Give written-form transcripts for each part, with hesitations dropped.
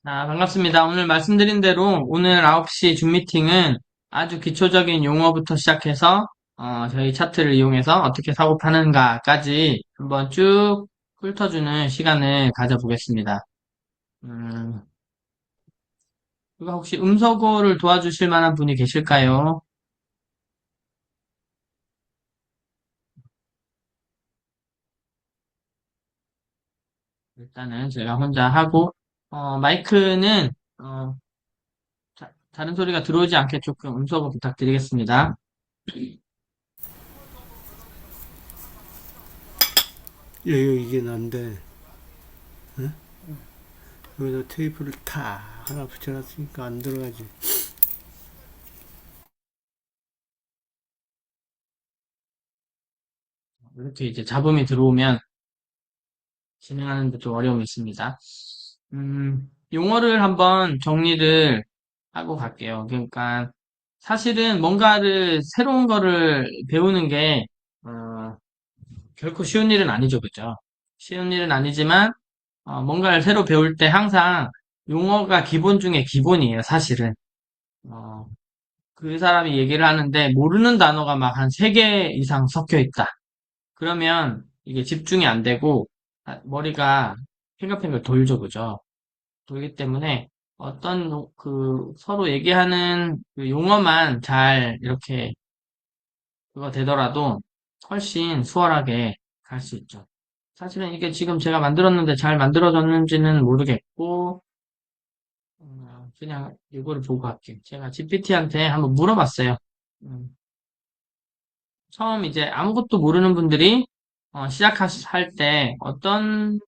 반갑습니다. 오늘 말씀드린 대로 오늘 9시 줌 미팅은 아주 기초적인 용어부터 시작해서 저희 차트를 이용해서 어떻게 사고 파는가까지 한번 쭉 훑어주는 시간을 가져보겠습니다. 음, 누가 혹시 음서고를 도와주실 만한 분이 계실까요? 일단은 제가 혼자 하고 마이크는 다른 소리가 들어오지 않게 조금 음소거 부탁드리겠습니다. 이게 난데 여기다 테이프를 탁 하나 붙여놨으니까 안 들어가지. 이렇게 이제 잡음이 들어오면 진행하는 데 좀 어려움이 있습니다. 용어를 한번 정리를 하고 갈게요. 그러니까 사실은 뭔가를 새로운 거를 배우는 게 결코 쉬운 일은 아니죠, 그죠? 쉬운 일은 아니지만 뭔가를 새로 배울 때 항상 용어가 기본 중에 기본이에요, 사실은. 어, 그 사람이 얘기를 하는데 모르는 단어가 막 한 세 개 이상 섞여 있다. 그러면 이게 집중이 안 되고 머리가 팽글팽글 돌죠, 그죠? 돌기 때문에 어떤 그 서로 얘기하는 그 용어만 잘 이렇게 그거 되더라도 훨씬 수월하게 갈 수 있죠. 사실은 이게 지금 제가 만들었는데 잘 만들어졌는지는 모르겠고 그냥 이거를 보고 할게요. 제가 GPT한테 한번 물어봤어요. 음, 처음 이제 아무것도 모르는 분들이 시작할 때 어떤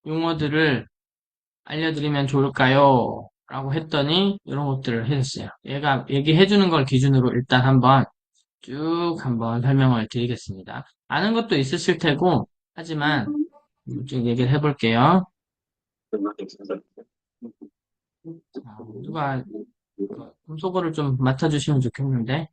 용어들을 알려드리면 좋을까요? 라고 했더니 이런 것들을 해줬어요. 얘가 얘기해주는 걸 기준으로 일단 쭉 한번 설명을 드리겠습니다. 아는 것도 있으실 테고 하지만 쭉 얘기를 해볼게요. 누가 음소거를 좀 맡아주시면 좋겠는데.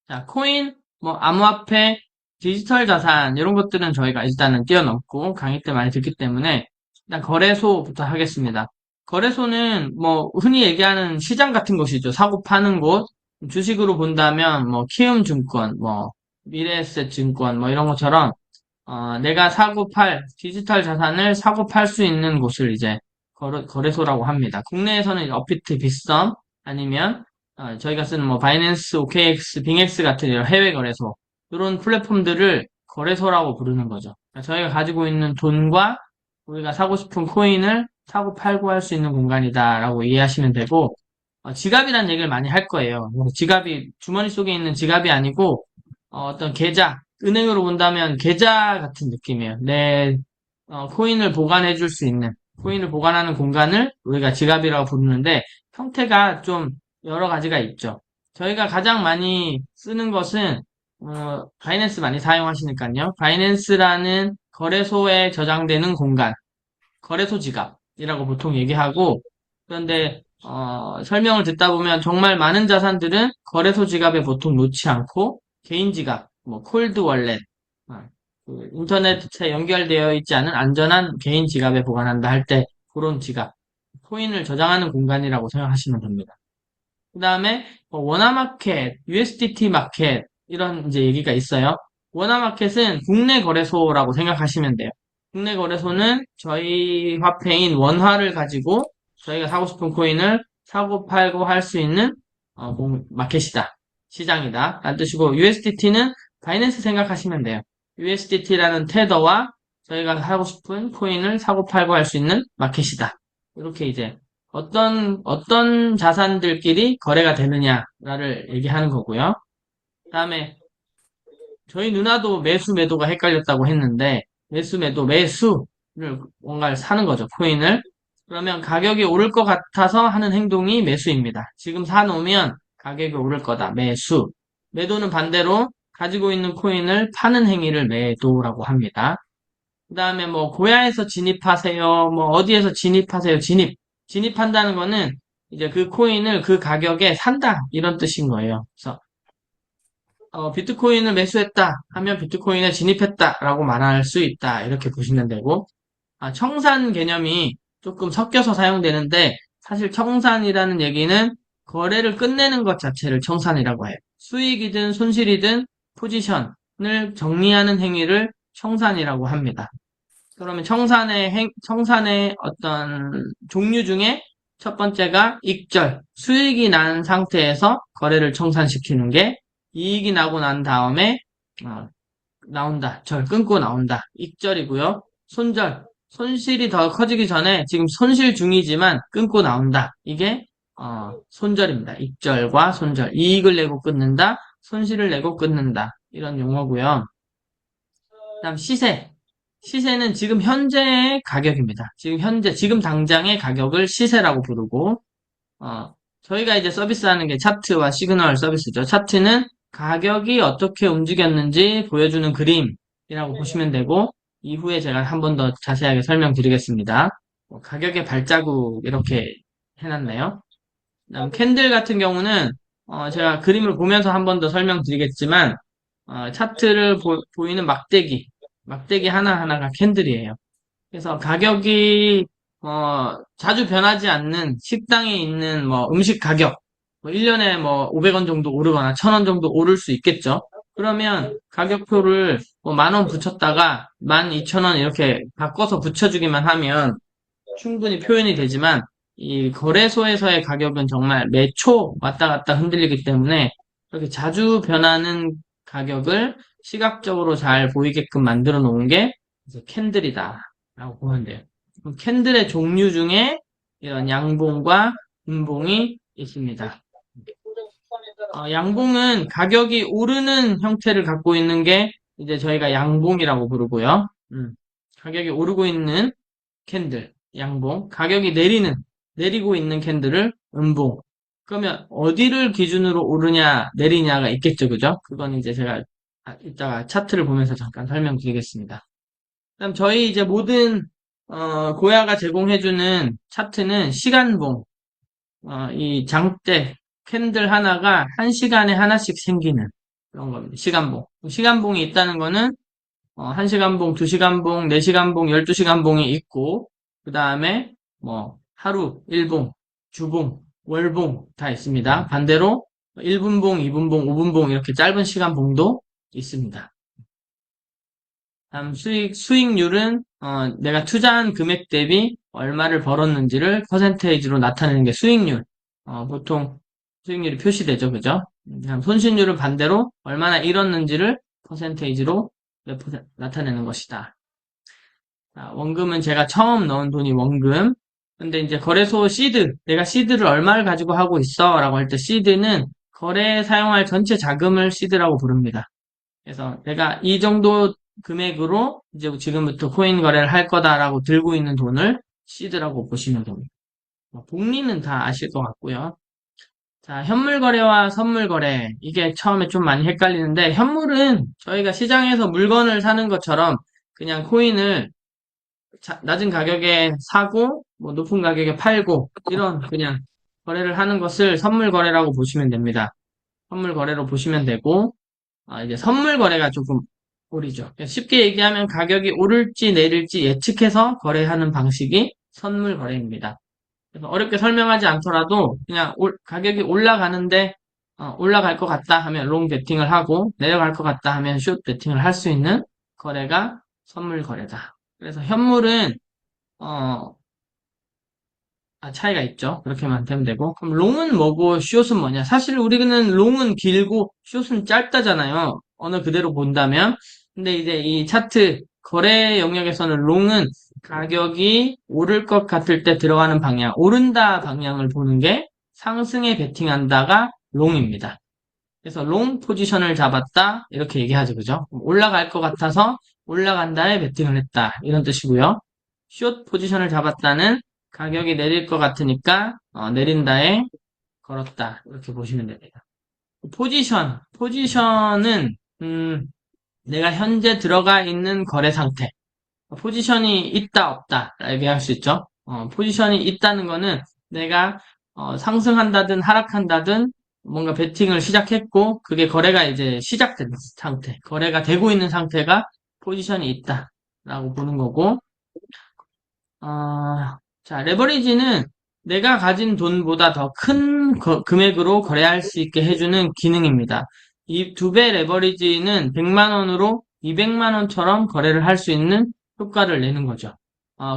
자, 코인, 뭐 암호화폐, 디지털 자산 이런 것들은 저희가 일단은 뛰어넘고 강의 때 많이 듣기 때문에 일단 거래소부터 하겠습니다. 거래소는 뭐 흔히 얘기하는 시장 같은 곳이죠. 사고 파는 곳. 주식으로 본다면 뭐 키움증권, 뭐 미래에셋증권 뭐 이런 것처럼 내가 사고 팔 디지털 자산을 사고 팔 수 있는 곳을 이제 거래소라고 합니다. 국내에서는 업비트, 빗썸 아니면 저희가 쓰는 뭐 바이낸스, OKX, 빙엑스 같은 이런 해외 거래소 이런 플랫폼들을 거래소라고 부르는 거죠. 그러니까 저희가 가지고 있는 돈과 우리가 사고 싶은 코인을 사고 팔고 할 수 있는 공간이다라고 이해하시면 되고 지갑이란 얘기를 많이 할 거예요. 지갑이 주머니 속에 있는 지갑이 아니고 어떤 계좌, 은행으로 본다면 계좌 같은 느낌이에요. 내 코인을 보관해 줄 수 있는, 코인을 보관하는 공간을 우리가 지갑이라고 부르는데 형태가 좀 여러 가지가 있죠. 저희가 가장 많이 쓰는 것은 바이낸스 많이 사용하시니까요. 바이낸스라는 거래소에 저장되는 공간, 거래소 지갑이라고 보통 얘기하고 그런데 설명을 듣다 보면 정말 많은 자산들은 거래소 지갑에 보통 놓지 않고 개인 지갑, 뭐 콜드 월렛, 어, 그 인터넷에 연결되어 있지 않은 안전한 개인 지갑에 보관한다 할 때 그런 지갑, 코인을 저장하는 공간이라고 생각하시면 됩니다. 그 다음에 원화마켓, USDT 마켓 이런 이제 얘기가 있어요. 원화마켓은 국내 거래소라고 생각하시면 돼요. 국내 거래소는 저희 화폐인 원화를 가지고 저희가 사고 싶은 코인을 사고 팔고 할 수 있는 마켓이다. 시장이다. 라는 뜻이고 USDT는 바이낸스 생각하시면 돼요. USDT라는 테더와 저희가 사고 싶은 코인을 사고 팔고 할 수 있는 마켓이다. 이렇게 이제 어떤 자산들끼리 거래가 되느냐를 얘기하는 거고요. 그다음에 저희 누나도 매수 매도가 헷갈렸다고 했는데 매수 매도 매수를 뭔가를 사는 거죠. 코인을. 그러면 가격이 오를 것 같아서 하는 행동이 매수입니다. 지금 사놓으면 가격이 오를 거다. 매수. 매도는 반대로 가지고 있는 코인을 파는 행위를 매도라고 합니다. 그 다음에 뭐 고야에서 진입하세요. 뭐 어디에서 진입하세요. 진입한다는 거는 이제 그 코인을 그 가격에 산다 이런 뜻인 거예요. 그래서 비트코인을 매수했다 하면 비트코인에 진입했다라고 말할 수 있다. 이렇게 보시면 되고, 청산 개념이 조금 섞여서 사용되는데, 사실 청산이라는 얘기는 거래를 끝내는 것 자체를 청산이라고 해요. 수익이든 손실이든 포지션을 정리하는 행위를 청산이라고 합니다. 그러면 청산의 어떤 종류 중에 첫 번째가 익절, 수익이 난 상태에서 거래를 청산시키는 게 이익이 나고 난 다음에 어, 나온다. 끊고 나온다. 익절이고요. 손절, 손실이 더 커지기 전에 지금 손실 중이지만 끊고 나온다. 이게 손절입니다. 익절과 손절. 이익을 내고 끊는다. 손실을 내고 끊는다. 이런 용어고요. 그다음 시세. 시세는 지금 현재의 가격입니다. 지금 당장의 가격을 시세라고 부르고, 어, 저희가 이제 서비스하는 게 차트와 시그널 서비스죠. 차트는 가격이 어떻게 움직였는지 보여주는 그림이라고 보시면 되고, 이후에 제가 한 번 더 자세하게 설명드리겠습니다. 가격의 발자국 이렇게 해놨네요. 그다음 캔들 같은 경우는 제가 그림을 보면서 한 번 더 설명드리겠지만, 차트를 보이는 막대기 하나하나가 캔들이에요. 그래서 가격이 자주 변하지 않는 식당에 있는 뭐 음식 가격, 뭐 1년에 뭐 500원 정도 오르거나 1000원 정도 오를 수 있겠죠. 그러면 가격표를 뭐 10,000원 붙였다가 12,000원 이렇게 바꿔서 붙여주기만 하면 충분히 표현이 되지만 이 거래소에서의 가격은 정말 매초 왔다 갔다 흔들리기 때문에 이렇게 자주 변하는 가격을 시각적으로 잘 보이게끔 만들어 놓은 게 이제 캔들이다 라고 보면 돼요. 그럼 캔들의 종류 중에 이런 양봉과 음봉이 있습니다. 양봉은 가격이 오르는 형태를 갖고 있는 게 이제 저희가 양봉이라고 부르고요. 가격이 오르고 있는 캔들, 양봉, 가격이 내리고 있는 캔들을 음봉. 그러면 어디를 기준으로 오르냐, 내리냐가 있겠죠, 그죠? 그건 이제 제가 이따가 차트를 보면서 잠깐 설명드리겠습니다. 그다음 저희 이제 모든 고야가 제공해주는 차트는 시간봉. 이 장대 캔들 하나가 한 시간에 하나씩 생기는 그런 겁니다. 시간봉. 시간봉이 있다는 거는 1시간봉, 2시간봉, 4시간봉, 12시간봉이 있고, 그 다음에 뭐 하루, 일봉, 주봉, 월봉 다 있습니다. 반대로 1분봉, 2분봉, 5분봉 이렇게 짧은 시간봉도 있습니다. 다음 수익률은 내가 투자한 금액 대비 얼마를 벌었는지를 퍼센테이지로 나타내는 게 수익률. 보통 수익률이 표시되죠, 그죠? 다음 손실률은 반대로 얼마나 잃었는지를 퍼센테이지로 나타내는 것이다. 자, 원금은 제가 처음 넣은 돈이 원금. 근데 이제 거래소 시드, 내가 시드를 얼마를 가지고 하고 있어? 라고 할 때 시드는 거래에 사용할 전체 자금을 시드라고 부릅니다. 그래서 내가 이 정도 금액으로 이제 지금부터 코인 거래를 할 거다라고 들고 있는 돈을 시드라고 보시면 됩니다. 복리는 다 아실 것 같고요. 자, 현물 거래와 선물 거래. 이게 처음에 좀 많이 헷갈리는데, 현물은 저희가 시장에서 물건을 사는 것처럼 그냥 코인을 낮은 가격에 사고, 뭐 높은 가격에 팔고, 이런 그냥 거래를 하는 것을 선물 거래라고 보시면 됩니다. 선물 거래로 보시면 되고, 이제 선물 거래가 조금 오르죠. 쉽게 얘기하면 가격이 오를지 내릴지 예측해서 거래하는 방식이 선물 거래입니다. 그래서 어렵게 설명하지 않더라도 그냥 가격이 올라가는데 올라갈 것 같다 하면 롱 베팅을 하고 내려갈 것 같다 하면 숏 베팅을 할 수 있는 거래가 선물 거래다. 그래서 현물은 어, 차이가 있죠. 그렇게만 되면 되고. 그럼 롱은 뭐고 숏은 뭐냐? 사실 우리는 롱은 길고 숏은 짧다잖아요. 어느 그대로 본다면. 근데 이제 이 차트 거래 영역에서는 롱은 가격이 오를 것 같을 때 들어가는 방향, 오른다 방향을 보는 게 상승에 베팅한다가 롱입니다. 그래서 롱 포지션을 잡았다 이렇게 얘기하죠, 그죠? 올라갈 것 같아서 올라간다에 베팅을 했다 이런 뜻이고요. 숏 포지션을 잡았다는 가격이 내릴 것 같으니까 내린다에 걸었다 이렇게 보시면 됩니다. 포지션은 내가 현재 들어가 있는 거래 상태. 포지션이 있다 없다 얘기할 수 있죠. 포지션이 있다는 거는 내가 상승한다든 하락한다든 뭔가 베팅을 시작했고, 그게 거래가 이제 시작된 상태, 거래가 되고 있는 상태가 포지션이 있다라고 보는 거고, 자, 레버리지는 내가 가진 돈보다 더 큰 금액으로 거래할 수 있게 해주는 기능입니다. 이 두 배 레버리지는 100만 원으로 200만 원처럼 거래를 할 수 있는 효과를 내는 거죠.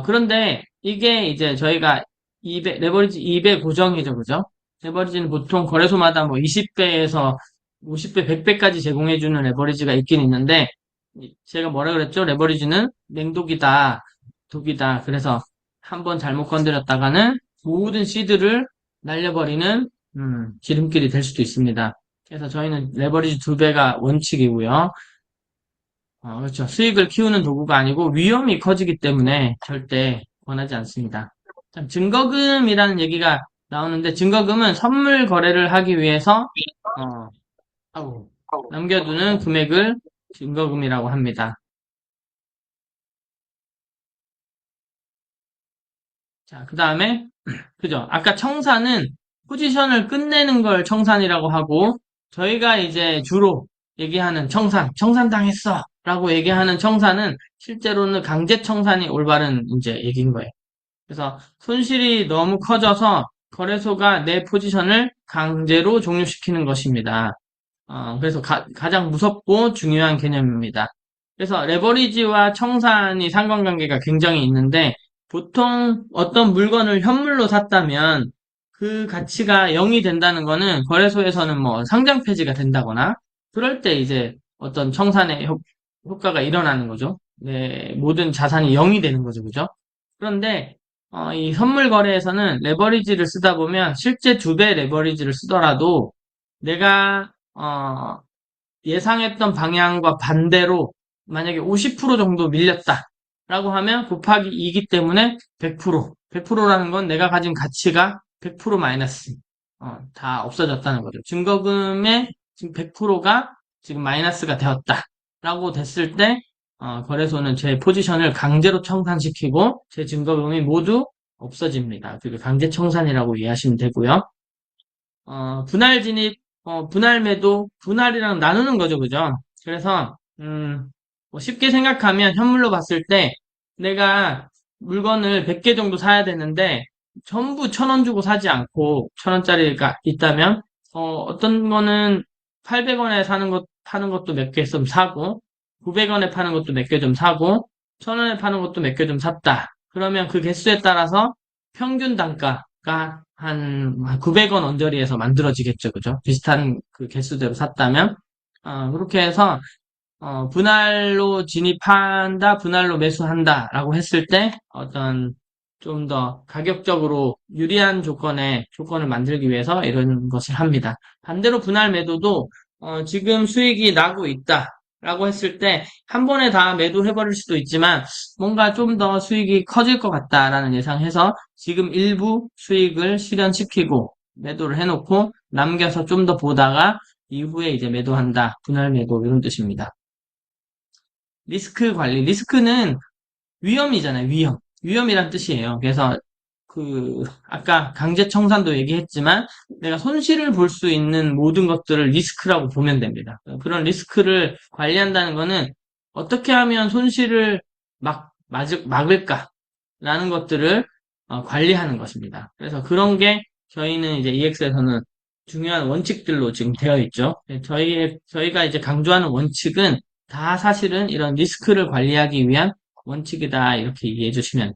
그런데 이게 이제 저희가 200, 레버리지 2배 고정이죠, 그죠? 레버리지는 보통 거래소마다 뭐 20배에서 50배, 100배까지 제공해주는 레버리지가 있긴 있는데, 제가 뭐라 그랬죠? 레버리지는 맹독이다. 독이다. 그래서 한번 잘못 건드렸다가는 모든 씨드를 날려버리는 지름길이 될 수도 있습니다. 그래서 저희는 레버리지 두 배가 원칙이고요. 그렇죠. 수익을 키우는 도구가 아니고 위험이 커지기 때문에 절대 권하지 않습니다. 참, 증거금이라는 얘기가 나오는데 증거금은 선물 거래를 하기 위해서 어, 아우, 남겨두는 금액을 증거금이라고 합니다. 자, 그 다음에 그죠? 아까 청산은 포지션을 끝내는 걸 청산이라고 하고, 저희가 이제 주로 얘기하는 청산당했어! 라고 얘기하는 청산은 실제로는 강제 청산이 올바른 이제 얘기인 거예요. 그래서 손실이 너무 커져서 거래소가 내 포지션을 강제로 종료시키는 것입니다. 그래서 가장 무섭고 중요한 개념입니다. 그래서 레버리지와 청산이 상관관계가 굉장히 있는데 보통 어떤 물건을 현물로 샀다면 그 가치가 0이 된다는 거는 거래소에서는 뭐 상장 폐지가 된다거나 그럴 때 이제 어떤 청산의 효과가 일어나는 거죠. 네, 모든 자산이 0이 되는 거죠. 그죠? 그런데 이 선물 거래에서는 레버리지를 쓰다 보면 실제 두 배 레버리지를 쓰더라도 내가 예상했던 방향과 반대로 만약에 50% 정도 밀렸다라고 하면 곱하기 2이기 때문에 100%, 100%라는 건 내가 가진 가치가 100% 마이너스, 다 없어졌다는 거죠. 증거금의 지금 100%가 지금 마이너스가 되었다라고 됐을 때, 거래소는 제 포지션을 강제로 청산시키고 제 증거금이 모두 없어집니다. 그게 강제 청산이라고 이해하시면 되고요. 분할 진입, 분할 매도, 분할이랑 나누는 거죠, 그죠? 그래서, 뭐 쉽게 생각하면 현물로 봤을 때 내가 물건을 100개 정도 사야 되는데 전부 1,000원 주고 사지 않고 1,000원짜리가 있다면, 어떤 거는 800원에 파는 것도 몇 개 좀 사고, 900원에 파는 것도 몇 개 좀 사고, 1,000원에 파는 것도 몇 개 좀 샀다. 그러면 그 개수에 따라서 평균 단가가 한 900원 언저리에서 만들어지겠죠. 그죠? 비슷한 그 개수대로 샀다면. 그렇게 해서, 분할로 진입한다, 분할로 매수한다, 라고 했을 때, 어떤, 좀 더 가격적으로 유리한 조건을 만들기 위해서 이런 것을 합니다. 반대로 분할 매도도, 지금 수익이 나고 있다, 라고 했을 때, 한 번에 다 매도해버릴 수도 있지만, 뭔가 좀 더 수익이 커질 것 같다라는 예상해서, 지금 일부 수익을 실현시키고, 매도를 해놓고, 남겨서 좀 더 보다가, 이후에 이제 매도한다, 분할 매도, 이런 뜻입니다. 리스크 관리. 리스크는 위험이잖아요, 위험. 위험이란 뜻이에요. 그래서 아까 강제 청산도 얘기했지만 내가 손실을 볼 수 있는 모든 것들을 리스크라고 보면 됩니다. 그런 리스크를 관리한다는 거는 어떻게 하면 손실을 막을까라는 것들을 관리하는 것입니다. 그래서 그런 게 저희는 이제 EX에서는 중요한 원칙들로 지금 되어 있죠. 저희가 이제 강조하는 원칙은 다 사실은 이런 리스크를 관리하기 위한 원칙이다. 이렇게 이해해 주시면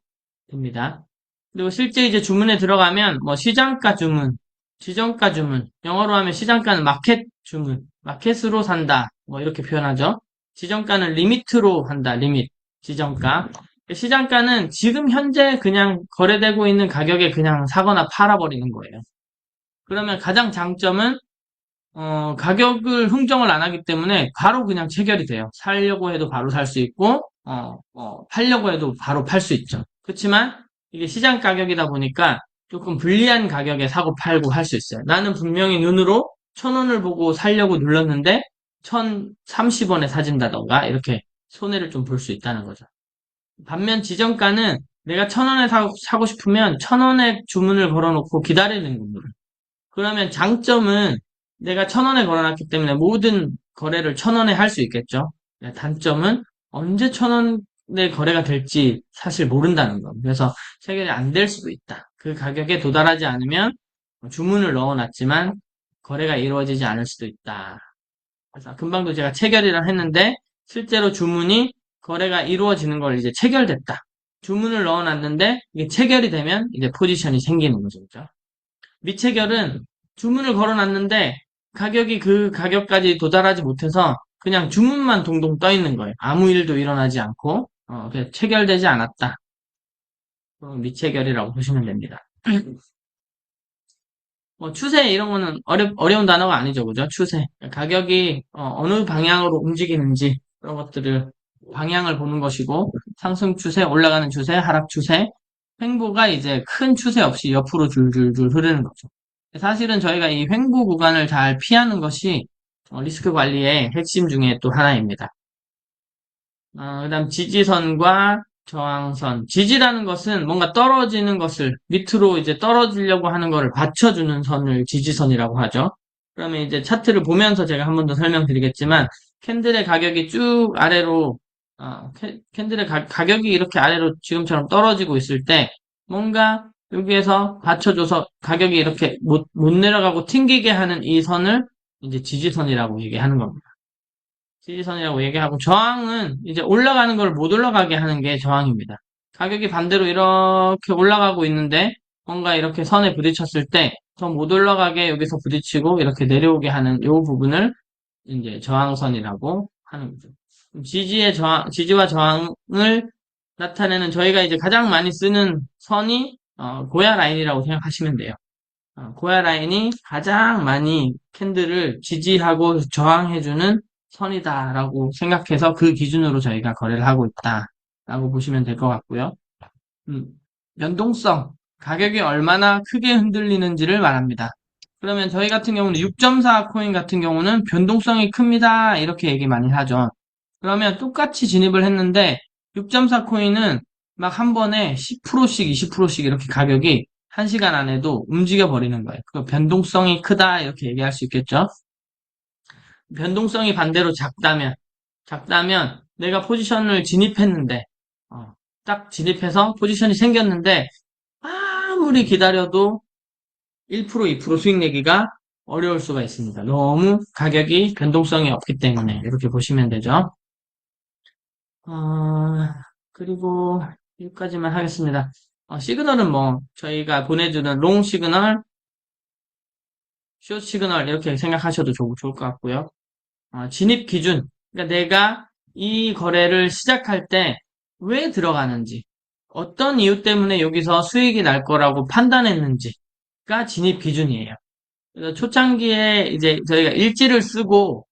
됩니다. 그리고 실제 이제 주문에 들어가면 뭐 시장가 주문, 지정가 주문, 영어로 하면 시장가는 마켓 주문, 마켓으로 산다. 뭐 이렇게 표현하죠. 지정가는 리미트로 한다. 리밋, 지정가. 시장가는 지금 현재 그냥 거래되고 있는 가격에 그냥 사거나 팔아버리는 거예요. 그러면 가장 장점은 가격을 흥정을 안 하기 때문에 바로 그냥 체결이 돼요. 살려고 해도 바로 살 수 있고, 팔려고 해도 바로 팔 수 있죠. 그렇지만 이게 시장 가격이다 보니까 조금 불리한 가격에 사고 팔고 할 수 있어요. 나는 분명히 눈으로 1,000원을 보고 살려고 눌렀는데 1,030원에 사진다던가 이렇게 손해를 좀 볼 수 있다는 거죠. 반면 지정가는 내가 1,000원에 사고 싶으면 1,000원에 주문을 걸어놓고 기다리는 겁니다. 그러면 장점은 내가 1,000원에 걸어놨기 때문에 모든 거래를 1,000원에 할 수 있겠죠. 네, 단점은 언제 1,000원에 거래가 될지 사실 모른다는 거. 그래서 체결이 안 될 수도 있다. 그 가격에 도달하지 않으면 주문을 넣어놨지만 거래가 이루어지지 않을 수도 있다. 그래서 금방도 제가 체결이라 했는데 실제로 주문이 거래가 이루어지는 걸 이제 체결됐다. 주문을 넣어놨는데 이게 체결이 되면 이제 포지션이 생기는 거죠. 그죠? 미체결은 주문을 걸어놨는데 가격이 그 가격까지 도달하지 못해서 그냥 주문만 동동 떠 있는 거예요. 아무 일도 일어나지 않고 그래서 체결되지 않았다. 그럼 미체결이라고 보시면 됩니다. 뭐 추세 이런 거는 어려운 단어가 아니죠, 그죠? 추세. 가격이 느 방향으로 움직이는지 그런 것들을 방향을 보는 것이고 상승 추세, 올라가는 추세, 하락 추세, 횡보가 이제 큰 추세 없이 옆으로 줄줄줄 흐르는 거죠. 사실은 저희가 이 횡보 구간을 잘 피하는 것이 리스크 관리의 핵심 중에 또 하나입니다. 그다음 지지선과 저항선. 지지라는 것은 뭔가 떨어지는 것을 밑으로 이제 떨어지려고 하는 것을 받쳐주는 선을 지지선이라고 하죠. 그러면 이제 차트를 보면서 제가 한 번 더 설명드리겠지만 캔들의 가격이 쭉 아래로 캔들의 가격이 이렇게 아래로 지금처럼 떨어지고 있을 때 뭔가 여기에서 받쳐줘서 가격이 이렇게 못 내려가고 튕기게 하는 이 선을 이제 지지선이라고 얘기하는 겁니다. 지지선이라고 얘기하고 저항은 이제 올라가는 걸 못 올라가게 하는 게 저항입니다. 가격이 반대로 이렇게 올라가고 있는데 뭔가 이렇게 선에 부딪혔을 때 더 못 올라가게 여기서 부딪히고 이렇게 내려오게 하는 이 부분을 이제 저항선이라고 하는 거죠. 지지와 저항을 나타내는 저희가 이제 가장 많이 쓰는 선이 고야 라인이라고 생각하시면 돼요. 고야 라인이 가장 많이 캔들을 지지하고 저항해주는 선이다라고 생각해서 그 기준으로 저희가 거래를 하고 있다라고 보시면 될 것 같고요. 음, 연동성, 가격이 얼마나 크게 흔들리는지를 말합니다. 그러면 저희 같은 경우는 6.4 코인 같은 경우는 변동성이 큽니다. 이렇게 얘기 많이 하죠. 그러면 똑같이 진입을 했는데 6.4 코인은 막 한 번에 10%씩 20%씩 이렇게 가격이 1시간 안에도 움직여 버리는 거예요. 그 변동성이 크다 이렇게 얘기할 수 있겠죠. 변동성이 반대로 작다면 내가 포지션을 진입했는데 딱 진입해서 포지션이 생겼는데 아무리 기다려도 1% 2% 수익 내기가 어려울 수가 있습니다. 너무 가격이 변동성이 없기 때문에 이렇게 보시면 되죠. 그리고 여기까지만 하겠습니다. 시그널은 뭐 저희가 보내주는 롱 시그널, 숏 시그널 이렇게 생각하셔도 좋을 것 같고요. 진입 기준, 그러니까 내가 이 거래를 시작할 때 왜 들어가는지, 어떤 이유 때문에 여기서 수익이 날 거라고 판단했는지가 진입 기준이에요. 그래서 초창기에 이제 저희가 일지를 쓰고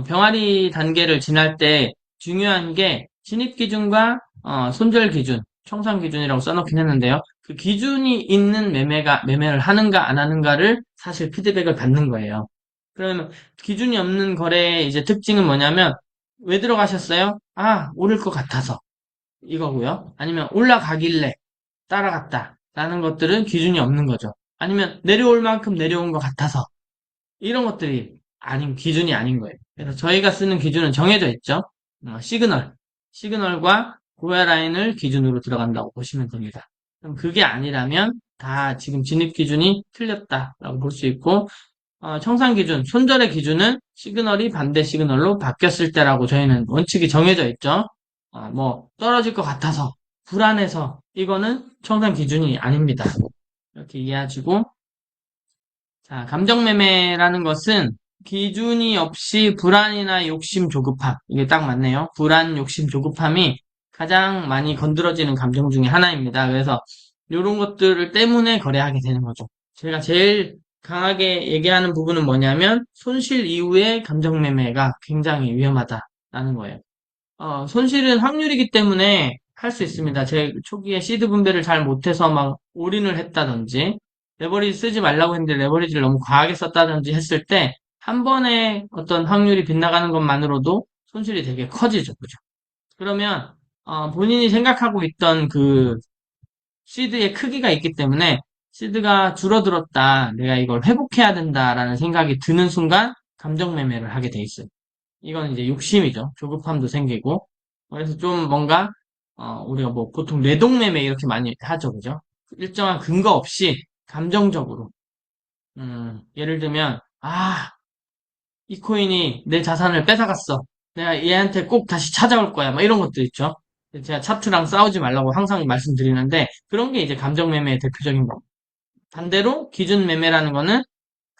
병아리 단계를 지날 때 중요한 게 진입 기준과 손절 기준, 청산 기준이라고 써놓긴 했는데요. 그 기준이 있는 매매를 하는가 안 하는가를 사실 피드백을 받는 거예요. 그러면 기준이 없는 거래의 이제 특징은 뭐냐면 왜 들어가셨어요? 오를 것 같아서 이거고요. 아니면 올라가길래 따라갔다 라는 것들은 기준이 없는 거죠. 아니면 내려올 만큼 내려온 것 같아서 이런 것들이 기준이 아닌 거예요. 그래서 저희가 쓰는 기준은 정해져 있죠. 시그널과 고야 라인을 기준으로 들어간다고 보시면 됩니다. 그럼 그게 아니라면 다 지금 진입 기준이 틀렸다라고 볼 수 있고 청산 기준, 손절의 기준은 시그널이 반대 시그널로 바뀌었을 때라고 저희는 원칙이 정해져 있죠. 뭐 떨어질 것 같아서 불안해서 이거는 청산 기준이 아닙니다. 이렇게 이해하시고 자, 감정매매라는 것은 기준이 없이 불안이나 욕심, 조급함. 이게 딱 맞네요. 불안, 욕심, 조급함이 가장 많이 건드러지는 감정 중에 하나입니다. 그래서 이런 것들을 때문에 거래하게 되는 거죠. 제가 제일 강하게 얘기하는 부분은 뭐냐면 손실 이후의 감정매매가 굉장히 위험하다라는 거예요. 손실은 확률이기 때문에 할 수 있습니다. 제 초기에 시드 분배를 잘 못해서 막 올인을 했다든지, 레버리지 쓰지 말라고 했는데 레버리지를 너무 과하게 썼다든지 했을 때, 한 번에 어떤 확률이 빗나가는 것만으로도 손실이 되게 커지죠. 그죠? 그러면, 본인이 생각하고 있던 그 시드의 크기가 있기 때문에, 시드가 줄어들었다. 내가 이걸 회복해야 된다라는 생각이 드는 순간 감정 매매를 하게 돼 있어요. 이건 이제 욕심이죠. 조급함도 생기고. 그래서 좀 뭔가, 우리가 뭐 보통 뇌동매매 이렇게 많이 하죠. 그죠? 일정한 근거 없이 감정적으로. 예를 들면, 이 코인이 내 자산을 뺏어갔어. 내가 얘한테 꼭 다시 찾아올 거야. 뭐 이런 것들 있죠. 제가 차트랑 싸우지 말라고 항상 말씀드리는데, 그런 게 이제 감정 매매의 대표적인 거. 반대로 기준 매매라는 거는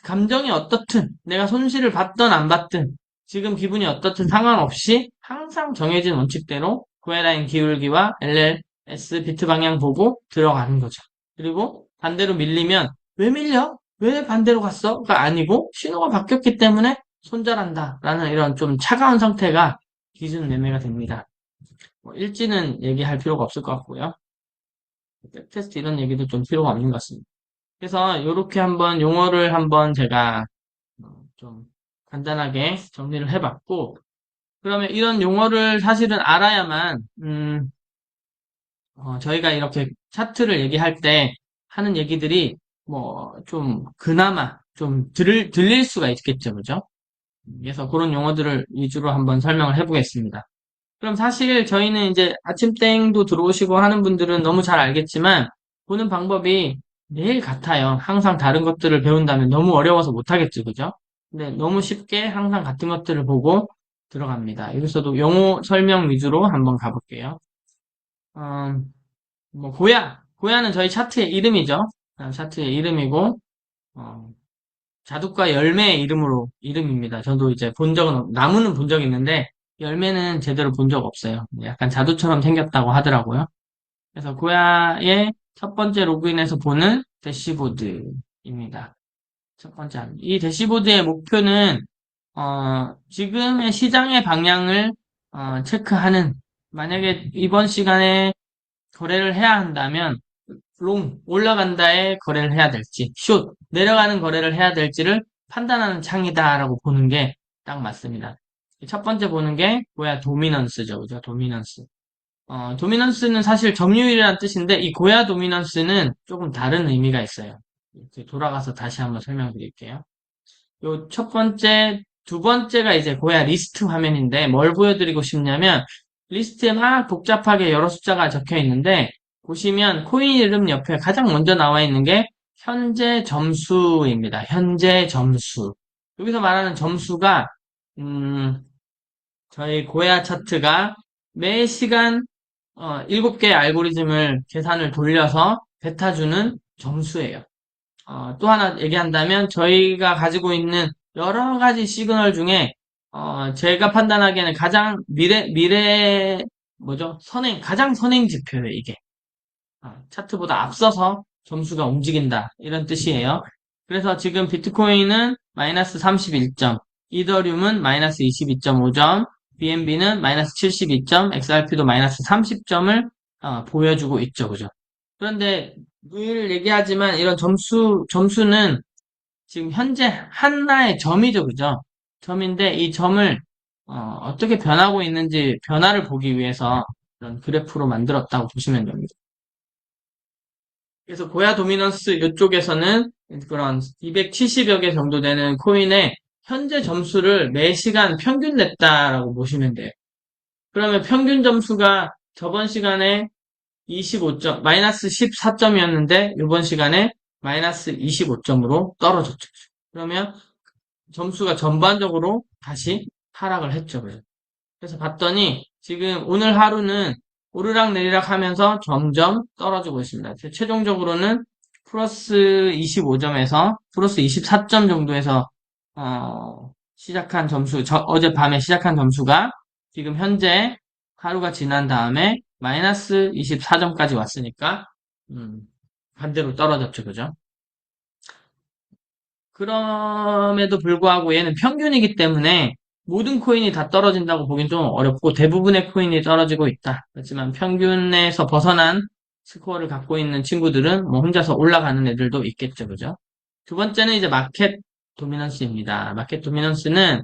감정이 어떻든, 내가 손실을 받든 안 받든, 지금 기분이 어떻든 상관없이 항상 정해진 원칙대로 고해라인 기울기와 LLS 비트 방향 보고 들어가는 거죠. 그리고 반대로 밀리면 왜 밀려? 왜 반대로 갔어?가 아니고 신호가 바뀌었기 때문에 손절한다 라는 이런 좀 차가운 상태가 기준 매매가 됩니다. 뭐 일지는 얘기할 필요가 없을 것 같고요. 백테스트 이런 얘기도 좀 필요가 없는 것 같습니다. 그래서 이렇게 한번 용어를 한번 제가 좀 간단하게 정리를 해봤고, 그러면 이런 용어를 사실은 알아야만, 저희가 이렇게 차트를 얘기할 때 하는 얘기들이 뭐 좀 그나마 좀 들릴 수가 있겠죠, 그죠? 그래서 그런 용어들을 위주로 한번 설명을 해보겠습니다. 그럼 사실 저희는 이제 아침땡도 들어오시고 하는 분들은 너무 잘 알겠지만, 보는 방법이 매일 같아요. 항상 다른 것들을 배운다면 너무 어려워서 못하겠죠, 그죠? 근데 너무 쉽게 항상 같은 것들을 보고 들어갑니다. 여기서도 용어 설명 위주로 한번 가볼게요. 뭐, 고야. 고야는 저희 차트의 이름이죠. 차트의 이름이고, 어, 자두과 열매의 이름입니다. 저도 이제 본 적은, 나무는 본 적이 있는데, 열매는 제대로 본 적 없어요. 약간 자두처럼 생겼다고 하더라고요. 그래서 고야의 첫 번째 로그인에서 보는 대시보드입니다. 첫 번째 합니다. 이 대시보드의 목표는, 지금의 시장의 방향을, 체크하는, 만약에 이번 시간에 거래를 해야 한다면, 롱, 올라간다에 거래를 해야 될지, 숏, 내려가는 거래를 해야 될지를 판단하는 창이다라고 보는 게 딱 맞습니다. 첫 번째 보는 게 고야 도미넌스죠. 그죠? 도미넌스. 도미넌스는 사실 점유율이라는 뜻인데 이 고야 도미넌스는 조금 다른 의미가 있어요. 이렇게 돌아가서 다시 한번 설명드릴게요. 요 첫 번째, 두 번째가 이제 고야 리스트 화면인데 뭘 보여드리고 싶냐면 리스트에 막 복잡하게 여러 숫자가 적혀 있는데 보시면 코인 이름 옆에 가장 먼저 나와 있는 게 현재 점수입니다. 현재 점수. 여기서 말하는 점수가 음, 저희 고야 차트가 매 시간 7개의 알고리즘을 계산을 돌려서 뱉어주는 점수예요. 또 하나 얘기한다면 저희가 가지고 있는 여러 가지 시그널 중에 제가 판단하기에는 가장 뭐죠? 가장 선행 지표예요, 이게. 차트보다 앞서서 점수가 움직인다. 이런 뜻이에요. 그래서 지금 비트코인은 마이너스 31점, 이더리움은 마이너스 22.5점, BNB는 마이너스 72점, XRP도 마이너스 30점을 보여주고 있죠. 그죠? 그런데 늘 얘기하지만 이런 점수는 지금 현재 하나의 점이죠. 그죠? 점인데 이 점을 어떻게 변하고 있는지 변화를 보기 위해서 이런 그래프로 만들었다고 보시면 됩니다. 그래서 고야 도미넌스 이쪽에서는 그런 270여 개 정도 되는 코인의 현재 점수를 매 시간 평균 냈다라고 보시면 돼요. 그러면 평균 점수가 저번 시간에 25점, 마이너스 14점이었는데 이번 시간에 마이너스 25점으로 떨어졌죠. 그러면 점수가 전반적으로 다시 하락을 했죠. 그래서 봤더니 지금 오늘 하루는 오르락 내리락 하면서 점점 떨어지고 있습니다. 최종적으로는 플러스 25점에서 플러스 24점 정도에서 시작한 점수, 어젯밤에 시작한 점수가 지금 현재 하루가 지난 다음에 마이너스 24점까지 왔으니까 반대로 떨어졌죠. 그죠? 그럼에도 불구하고 얘는 평균이기 때문에 모든 코인이 다 떨어진다고 보긴 좀 어렵고 대부분의 코인이 떨어지고 있다. 그렇지만 평균에서 벗어난 스코어를 갖고 있는 친구들은 뭐 혼자서 올라가는 애들도 있겠죠. 그죠? 두 번째는 이제 마켓 도미넌스입니다. 마켓 도미넌스는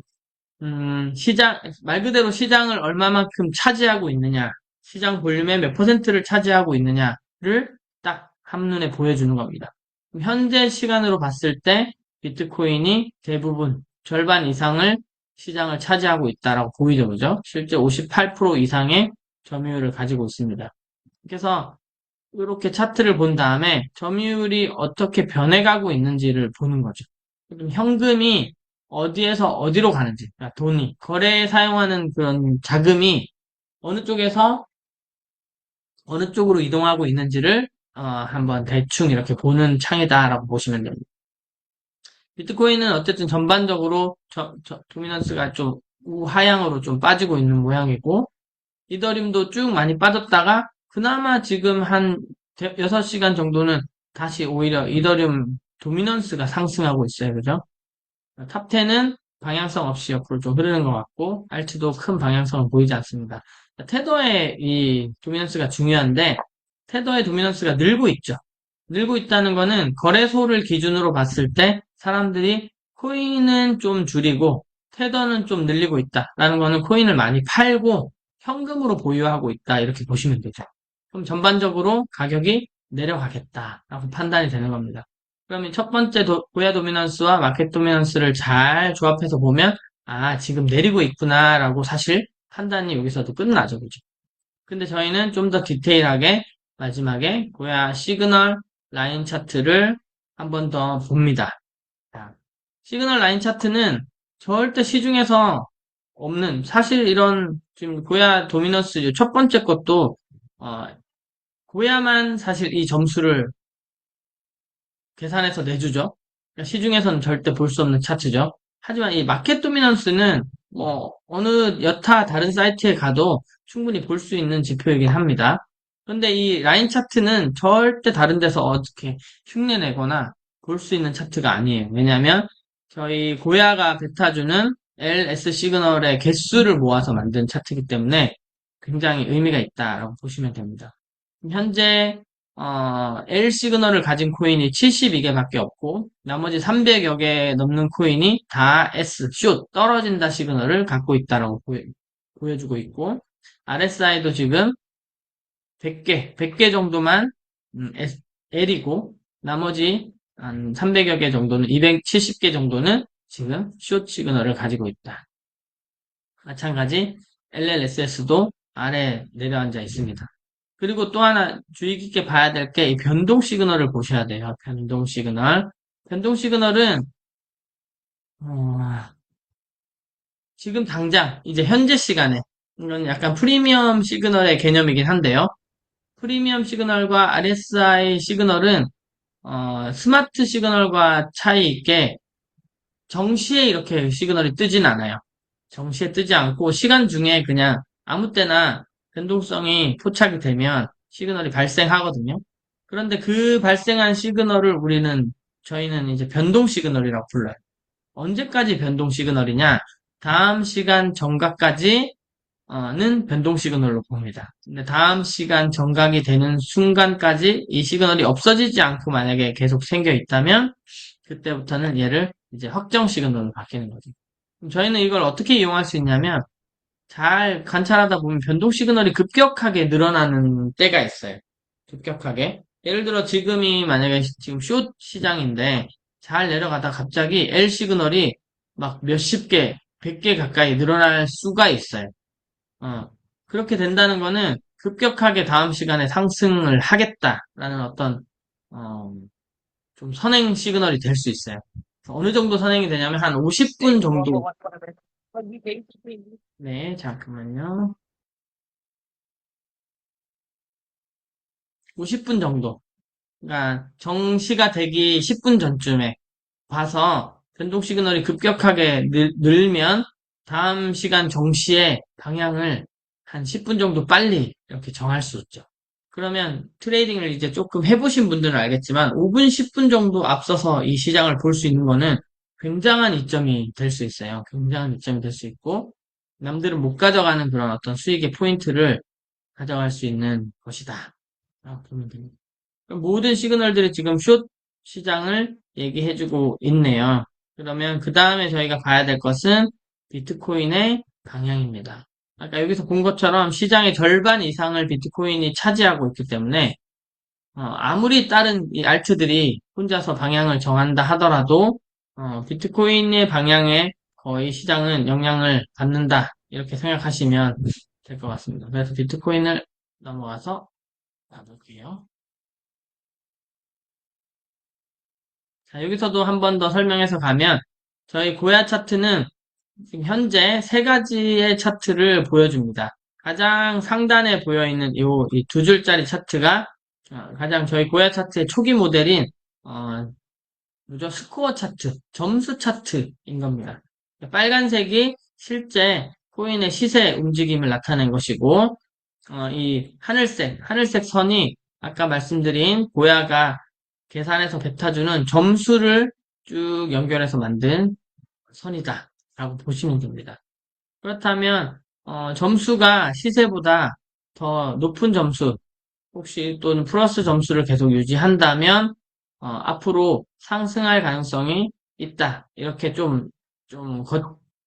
말 그대로 시장을 얼마만큼 차지하고 있느냐, 시장 볼륨의 몇 퍼센트를 차지하고 있느냐를 딱 한눈에 보여주는 겁니다. 현재 시간으로 봤을 때 비트코인이 대부분 절반 이상을 시장을 차지하고 있다라고 보이죠, 그죠? 실제 58% 이상의 점유율을 가지고 있습니다. 그래서 이렇게 차트를 본 다음에 점유율이 어떻게 변해가고 있는지를 보는 거죠. 그럼 현금이 어디에서 어디로 가는지, 그러니까 돈이, 거래에 사용하는 그런 자금이 어느 쪽에서 어느 쪽으로 이동하고 있는지를 한번 대충 이렇게 보는 창이다라고 보시면 됩니다. 비트코인은 어쨌든 전반적으로 도미넌스가 좀 우하향으로 좀 빠지고 있는 모양이고, 이더리움도 쭉 많이 빠졌다가 그나마 지금 한 6시간 정도는 다시 오히려 이더리움 도미넌스가 상승하고 있어요. 그죠? 탑 10은 방향성 없이 옆으로 좀 흐르는 것 같고, 알트도 큰 방향성을 보이지 않습니다. 테더의 이 도미넌스가 중요한데, 테더의 도미넌스가 늘고 있죠. 늘고 있다는 거는 거래소를 기준으로 봤을 때 사람들이 코인은 좀 줄이고 테더는 좀 늘리고 있다라는 거는 코인을 많이 팔고 현금으로 보유하고 있다 이렇게 보시면 되죠. 그럼 전반적으로 가격이 내려가겠다라고 판단이 되는 겁니다. 그러면 첫 번째 고야 도미넌스와 마켓 도미넌스를 잘 조합해서 보면 아 지금 내리고 있구나라고 사실 판단이 여기서도 끝나죠. 그죠? 근데 저희는 좀 더 디테일하게 마지막에 고야 시그널 라인 차트를 한번 더 봅니다. 자, 시그널 라인 차트는 절대 시중에서 없는 사실 이런 지금 고야 도미넌스 첫 번째 것도 어, 고야만 사실 이 점수를 계산해서 내주죠. 그러니까 시중에서는 절대 볼 수 없는 차트죠. 하지만 이 마켓 도미넌스는 뭐 어느 여타 다른 사이트에 가도 충분히 볼 수 있는 지표이긴 합니다. 그런데 이 라인 차트는 절대 다른 데서 어떻게 흉내내거나 볼 수 있는 차트가 아니에요. 왜냐하면 저희 고야가 베타주는 LS 시그널의 개수를 모아서 만든 차트이기 때문에 굉장히 의미가 있다라고 보시면 됩니다. 현재 L 시그널을 가진 코인이 72개밖에 없고 나머지 300여 개 넘는 코인이 다 S, 숏, 떨어진다 시그널을 갖고 있다라고 보여주고 있고 RSI도 지금 100개 정도만 L이고 나머지 한 300여 개 정도는 270개 정도는 지금 숏 시그널을 가지고 있다. 마찬가지 LLSS도 아래 내려앉아 있습니다. 그리고 또 하나 주의 깊게 봐야 될 게 이 변동 시그널을 보셔야 돼요. 변동 시그널. 변동 시그널은 어, 지금 당장 이제 현재 시간에 이건 약간 프리미엄 시그널의 개념이긴 한데요. 프리미엄 시그널과 RSI 시그널은 스마트 시그널과 차이 있게 정시에 이렇게 시그널이 뜨진 않아요. 정시에 뜨지 않고 시간 중에 그냥 아무 때나 변동성이 포착이 되면 시그널이 발생하거든요. 그런데 그 발생한 시그널을 저희는 이제 변동 시그널이라고 불러요. 언제까지 변동 시그널이냐? 다음 시간 정각까지는 변동 시그널로 봅니다. 근데 다음 시간 정각이 되는 순간까지 이 시그널이 없어지지 않고 만약에 계속 생겨 있다면 그때부터는 얘를 이제 확정 시그널로 바뀌는 거죠. 그럼 저희는 이걸 어떻게 이용할 수 있냐면 잘 관찰하다 보면 변동 시그널이 급격하게 늘어나는 때가 있어요. 급격하게. 예를 들어 지금이 만약에 지금 숏 시장인데 잘 내려가다 갑자기 L 시그널이 막 몇십 개, 100개 가까이 늘어날 수가 있어요. 어, 그렇게 된다는 거는 급격하게 다음 시간에 상승을 하겠다라는 어떤 어, 좀 선행 시그널이 될 수 있어요. 어느 정도 선행이 되냐면 한 50분 정도. 네, 잠깐만요. 50분 정도. 그러니까 정시가 되기 10분 전쯤에 봐서 변동 시그널이 급격하게 늘면 다음 시간 정시에 방향을 한 10분 정도 빨리 이렇게 정할 수 있죠. 그러면 트레이딩을 이제 조금 해보신 분들은 알겠지만 5분, 10분 정도 앞서서 이 시장을 볼 수 있는 거는 굉장한 이점이 될 수 있어요. 굉장한 이점이 될 수 있고 남들은 못 가져가는 그런 어떤 수익의 포인트를 가져갈 수 있는 것이다. 라고 보면 됩니다. 모든 시그널들이 지금 숏 시장을 얘기해주고 있네요. 그러면 그 다음에 저희가 봐야 될 것은 비트코인의 방향입니다. 아까 여기서 본 것처럼 시장의 절반 이상을 비트코인이 차지하고 있기 때문에 아무리 다른 이 알트들이 혼자서 방향을 정한다 하더라도 비트코인의 방향에 거의 시장은 영향을 받는다. 이렇게 생각하시면 될 것 같습니다. 그래서 비트코인을 넘어가서 봐볼게요. 자, 여기서도 한 번 더 설명해서 가면 저희 고야 차트는 지금 현재 세 가지의 차트를 보여줍니다. 가장 상단에 보여있는 이 두 줄짜리 차트가 가장 저희 고야 차트의 초기 모델인 뭐죠? 스코어 차트, 점수 차트인 겁니다. 빨간색이 실제 코인의 시세 움직임을 나타낸 것이고 이 하늘색 선이 아까 말씀드린 고야가 계산해서 뱉어주는 점수를 쭉 연결해서 만든 선이다 라고 보시면 됩니다. 그렇다면 점수가 시세보다 더 높은 점수 혹시 또는 플러스 점수를 계속 유지한다면 앞으로 상승할 가능성이 있다. 이렇게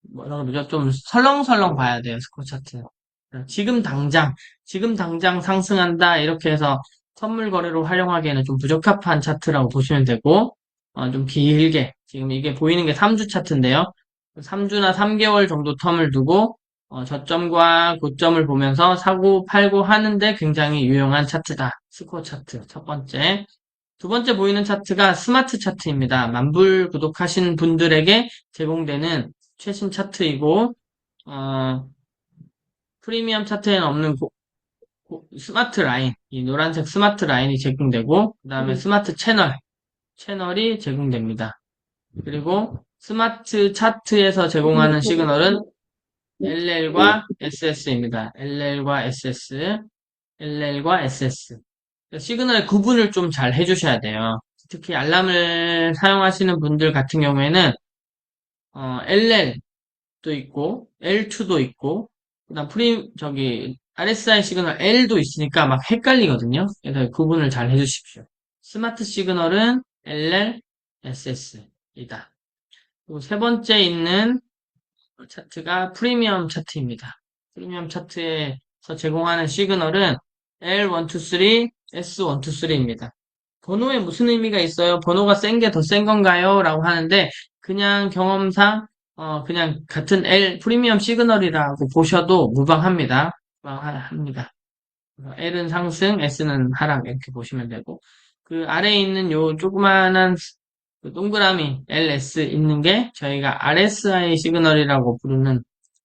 뭐라 그러죠? 좀 설렁설렁 봐야 돼요, 스코 차트. 지금 당장 상승한다. 이렇게 해서 선물 거래로 활용하기에는 좀 부적합한 차트라고 보시면 되고, 좀 길게, 지금 이게 보이는 게 3주 차트인데요. 3주나 3개월 정도 텀을 두고, 저점과 고점을 보면서 사고, 팔고 하는데 굉장히 유용한 차트다. 스코어 차트, 첫 번째. 두 번째 보이는 차트가 스마트 차트입니다. 만불 구독하신 분들에게 제공되는 최신 차트이고, 어, 프리미엄 차트에는 없는 스마트 라인, 이 노란색 스마트 라인이 제공되고, 그 다음에 스마트 채널이 제공됩니다. 그리고 스마트 차트에서 제공하는 시그널은 LL과 SS입니다. LL과 SS. 시그널의 구분을 좀 잘 해주셔야 돼요. 특히 알람을 사용하시는 분들 같은 경우에는 LL도 있고 L2도 있고 그다음 RSI 시그널 L도 있으니까 막 헷갈리거든요. 그래서 구분을 잘 해주십시오. 스마트 시그널은 LL, SS이다. 그리고 세 번째 있는 차트가 프리미엄 차트입니다. 프리미엄 차트에서 제공하는 시그널은 L123, S123입니다. 번호에 무슨 의미가 있어요? 번호가 센 게 더 센 건가요? 라고 하는데, 그냥 경험상, 그냥 같은 프리미엄 시그널이라고 보셔도 무방합니다. 무방합니다. L은 상승, S는 하락, 이렇게 보시면 되고, 그 아래에 있는 요 조그만한 그 동그라미 LS 있는 게 저희가 RSI 시그널이라고 부르는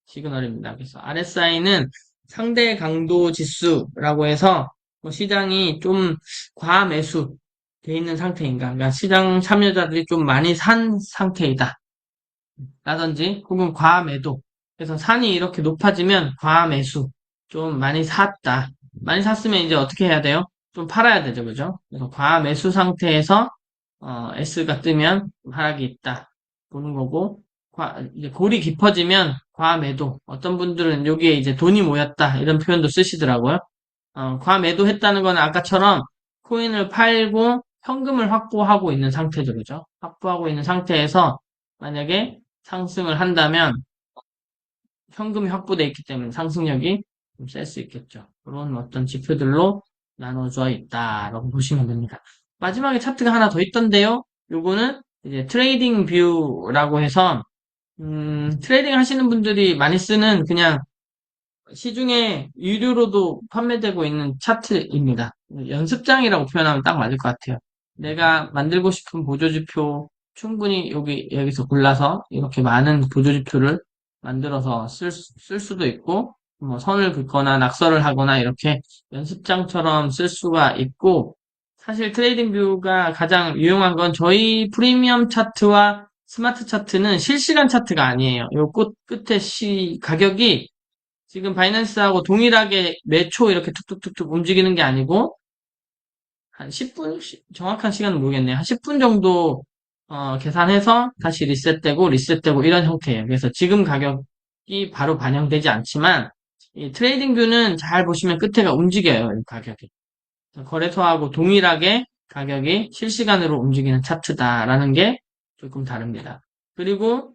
시그널입니다. 그래서 RSI는 상대 강도 지수라고 해서 시장이 좀 과매수 돼 있는 상태인가. 그러니까 시장 참여자들이 좀 많이 산 상태이다. 라든지 혹은 과매도. 그래서 산이 이렇게 높아지면 과매수. 좀 많이 샀다. 많이 샀으면 이제 어떻게 해야 돼요? 좀 팔아야 되죠. 그죠? 그래서 과매수 상태에서 S가 뜨면 하락이 있다. 보는 거고, 이제 골이 깊어지면 과매도. 어떤 분들은 여기에 이제 돈이 모였다. 이런 표현도 쓰시더라고요. 과매도 했다는 건 아까처럼 코인을 팔고 현금을 확보하고 있는 상태죠. 그죠? 확보하고 있는 상태에서 만약에 상승을 한다면 현금이 확보되어 있기 때문에 상승력이 좀 셀 수 있겠죠. 그런 어떤 지표들로 나눠져 있다라고 보시면 됩니다. 마지막에 차트가 하나 더 있던데요. 요거는 이제 트레이딩 뷰라고 해서 트레이딩 하시는 분들이 많이 쓰는 그냥 시중에 유료로도 판매되고 있는 차트입니다. 연습장이라고 표현하면 딱 맞을 것 같아요. 내가 만들고 싶은 보조지표 충분히 여기서 골라서 이렇게 많은 보조지표를 만들어서 쓸 수도 있고, 뭐 선을 긋거나 낙서를 하거나 이렇게 연습장처럼 쓸 수가 있고, 사실 트레이딩 뷰가 가장 유용한 건 저희 프리미엄 차트와 스마트 차트는 실시간 차트가 아니에요. 요 끝에 가격이 지금 바이낸스하고 동일하게 매초 이렇게 툭툭툭툭 움직이는 게 아니고 한 10분 정확한 시간은 모르겠네요. 한 10분 정도 계산해서 다시 리셋되고 이런 형태예요. 그래서 지금 가격이 바로 반영되지 않지만 이 트레이딩 뷰는 잘 보시면 끝에가 움직여요. 이 가격이. 거래소하고 동일하게 가격이 실시간으로 움직이는 차트다라는 게 조금 다릅니다. 그리고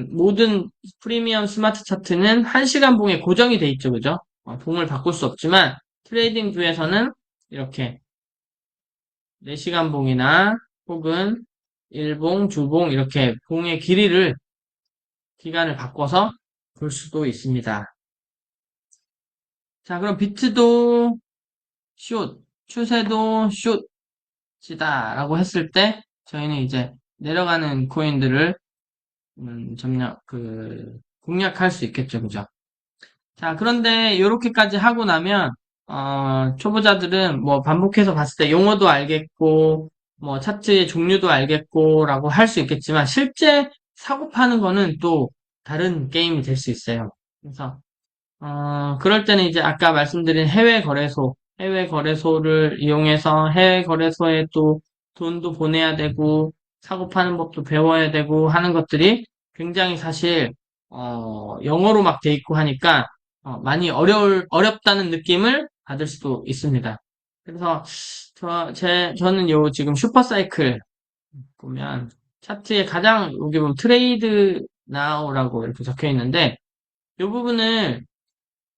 모든 프리미엄 스마트 차트는 1시간 봉에 고정이 돼 있죠, 그죠? 봉을 바꿀 수 없지만 트레이딩 뷰에서는 이렇게 4시간 봉이나 혹은 일봉, 주봉 이렇게 봉의 기간을 바꿔서 볼 수도 있습니다. 자, 그럼 비트도 숏, 추세도 숏이다라고 했을 때 저희는 이제 내려가는 코인들을 공략할 수 있겠죠, 그죠? 자, 그런데 이렇게까지 하고 나면 초보자들은 뭐 반복해서 봤을 때 용어도 알겠고 뭐 차트의 종류도 알겠고라고 할 수 있겠지만 실제 사고 파는 거는 또 다른 게임이 될 수 있어요. 그래서 그럴 때는 이제 아까 말씀드린 해외 거래소를 이용해서 해외 거래소에 또 돈도 보내야 되고, 사고 파는 법도 배워야 되고 하는 것들이 굉장히 사실, 영어로 막 돼 있고 하니까, 많이 어렵다는 느낌을 받을 수도 있습니다. 그래서, 저는 지금 슈퍼사이클 보면, 차트에 가장, 여기 보면 트레이드 나우라고 이렇게 적혀 있는데, 이 부분을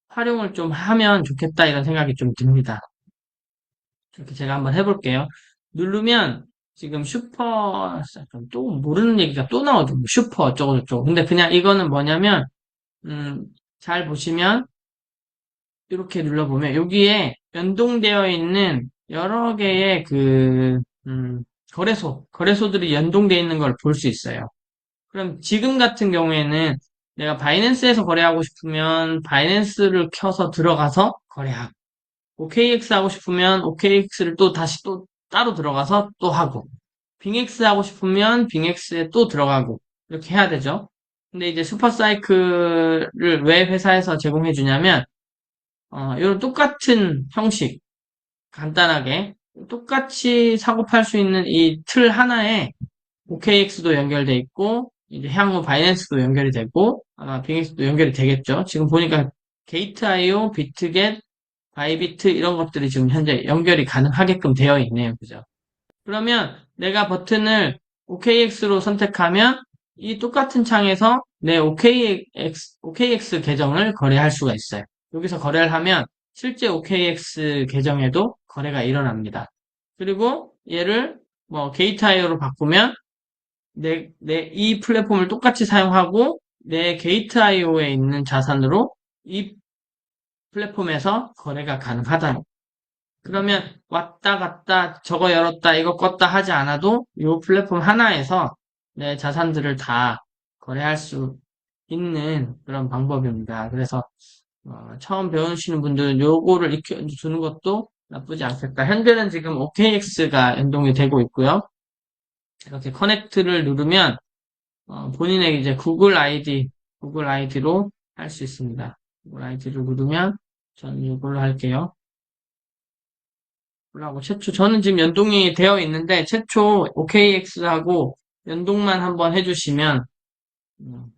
활용을 좀 하면 좋겠다 이런 생각이 좀 듭니다. 이렇게 제가 한번 해볼게요. 누르면 지금 또 모르는 얘기가 또 나오죠. 뭐 슈퍼 어쩌고저쩌고. 근데 그냥 이거는 뭐냐면 음, 잘 보시면 이렇게 눌러보면 여기에 연동되어 있는 여러 개의 거래소들이 연동되어 있는 걸 볼 수 있어요. 그럼 지금 같은 경우에는 내가 바이낸스에서 거래하고 싶으면 바이낸스를 켜서 들어가서 거래하고 OKX 하고 싶으면 OKX를 또 다시 또 따로 들어가서 또 하고 빙엑스 하고 싶으면 빙엑스에 또 들어가고 이렇게 해야 되죠. 근데 이제 슈퍼사이클을 왜 회사에서 제공해 주냐면 이런 똑같은 형식 간단하게 똑같이 사고 팔 수 있는 이 틀 하나에 OKX도 연결돼 있고 이제 향후 바이낸스도 연결이 되고 아마 빙엑스도 연결이 되겠죠. 지금 보니까 게이트.io, 비트겟, 바이비트 이런 것들이 지금 현재 연결이 가능하게끔 되어 있네요. 그죠? 그러면 내가 버튼을 OKX로 선택하면 이 똑같은 창에서 내 OKX 계정을 거래할 수가 있어요. 여기서 거래를 하면 실제 OKX 계정에도 거래가 일어납니다. 그리고 얘를 뭐 게이트.io로 바꾸면 이 플랫폼을 똑같이 사용하고 내 게이트.io에 있는 자산으로 이 플랫폼에서 거래가 가능하다. 그러면 왔다 갔다 저거 열었다 이거 껐다 하지 않아도 이 플랫폼 하나에서 내 자산들을 다 거래할 수 있는 그런 방법입니다. 그래서 처음 배우시는 분들은 요거를 익혀주는 것도 나쁘지 않겠다. 현재는 지금 OKX가 연동이 되고 있고요. 이렇게 커넥트를 누르면 본인의 이제 구글 아이디로 할 수 있습니다. 구글 아이디를 누르면 저는 이걸로 할게요. 하고 저는 지금 연동이 되어 있는데 최초 OKX하고 연동만 한번 해주시면 음,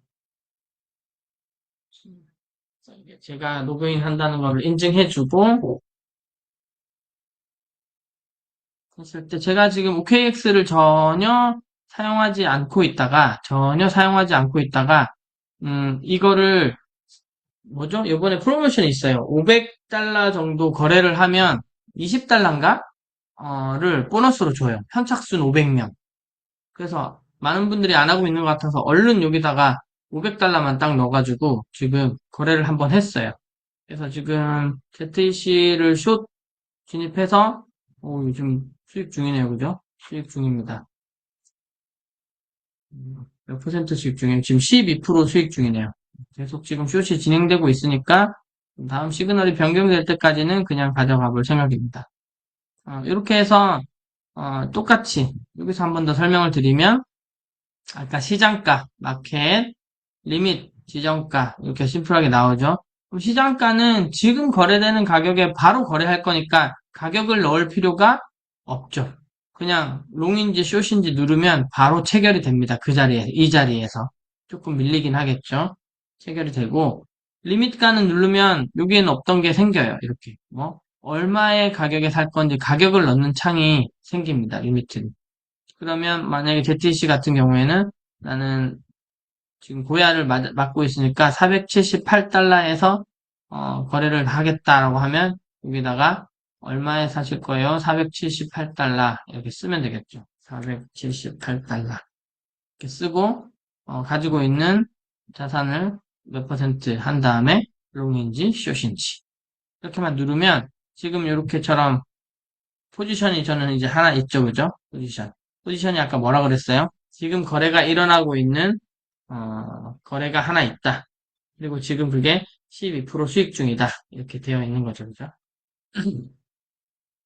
제가 로그인 한다는 것을 인증해주고 했을 때 제가 지금 OKX를 전혀 사용하지 않고 있다가 이거를 뭐죠? 이번에 프로모션이 있어요. 500달러 정도 거래를 하면 20달러인가? 를 보너스로 줘요. 현착순 500명. 그래서 많은 분들이 안 하고 있는 것 같아서 얼른 여기다가 500달러만 딱 넣어가지고 지금 거래를 한번 했어요. 그래서 지금 ZEC를 숏 진입해서 요즘 수익 중이네요. 그죠? 수익 중입니다. 몇 퍼센트 수익 중이에요? 지금 12% 수익 중이네요. 계속 지금 숏이 진행되고 있으니까 다음 시그널이 변경될 때까지는 그냥 가져가 볼 생각입니다. 이렇게 해서 똑같이 여기서 한 번 더 설명을 드리면 아까 시장가, 마켓, 리밋, 지정가 이렇게 심플하게 나오죠. 그럼 시장가는 지금 거래되는 가격에 바로 거래할 거니까 가격을 넣을 필요가 없죠. 그냥 롱인지 숏인지 누르면 바로 체결이 됩니다. 이 자리에서. 조금 밀리긴 하겠죠. 체결이 되고 리밋가는 누르면 여기에는 없던 게 생겨요. 이렇게 뭐 얼마의 가격에 살 건지 가격을 넣는 창이 생깁니다. 리미트는. 그러면 만약에 ZTC 같은 경우에는 나는 지금 고야를 맞고 있으니까 478달러에서 거래를 하겠다라고 하면 여기다가 얼마에 사실 거예요? 478달러 이렇게 쓰면 되겠죠. 478달러. 이렇게 쓰고, 가지고 있는 자산을 몇 퍼센트 한 다음에 롱인지 숏인지. 이렇게만 누르면 지금 이렇게처럼 포지션이 저는 이제 하나 있죠, 그죠? 포지션. 포지션이 아까 뭐라 그랬어요? 지금 거래가 일어나고 있는, 거래가 하나 있다. 그리고 지금 그게 12% 수익 중이다. 이렇게 되어 있는 거죠, 그죠?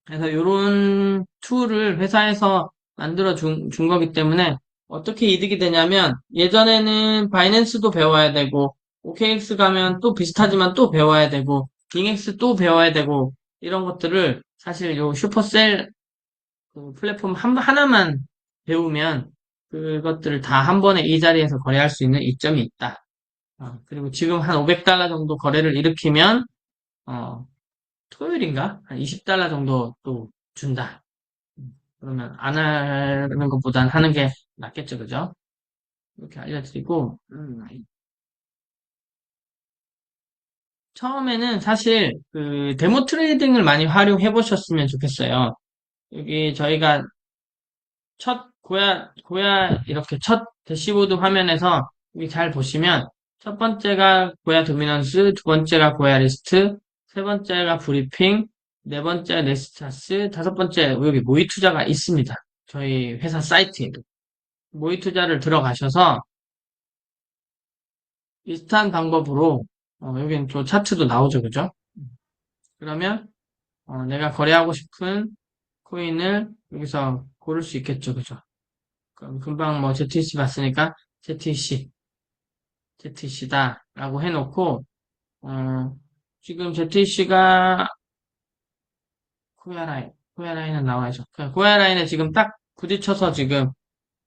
그래서 이런 툴을 회사에서 만들어 준 거기 때문에 어떻게 이득이 되냐면 예전에는 바이낸스도 배워야 되고 OKX 가면 또 비슷하지만 또 배워야 되고 빙엑스 또 배워야 되고 이런 것들을 사실 요 슈퍼셀 그 플랫폼 하나만 배우면 그것들을 다 한 번에 이 자리에서 거래할 수 있는 이점이 있다. 그리고 지금 한 500달러 정도 거래를 일으키면 어, 토요일인가? 한 20달러 정도 또 준다. 그러면 안 하는 것보단 하는 게 낫겠죠, 그죠? 이렇게 알려드리고, 처음에는 사실 그 데모 트레이딩을 많이 활용해 보셨으면 좋겠어요. 여기 저희가 이렇게 첫 대시보드 화면에서 여기 잘 보시면 첫 번째가 고야 도미넌스, 두 번째가 고야 리스트, 세 번째가 브리핑, 네 번째 네스타스, 다섯 번째 여기 모의 투자가 있습니다. 저희 회사 사이트에도. 모의 투자를 들어가셔서 비슷한 방법으로 여기는 또 차트도 나오죠, 그죠? 그러면 내가 거래하고 싶은 코인을 여기서 고를 수 있겠죠, 그죠? 그럼 금방 뭐 ZTC 봤으니까 ZTC다라고 해놓고 지금 ZTC가 코야라인은 나와야죠. 코야라인에 지금 딱 부딪혀서 지금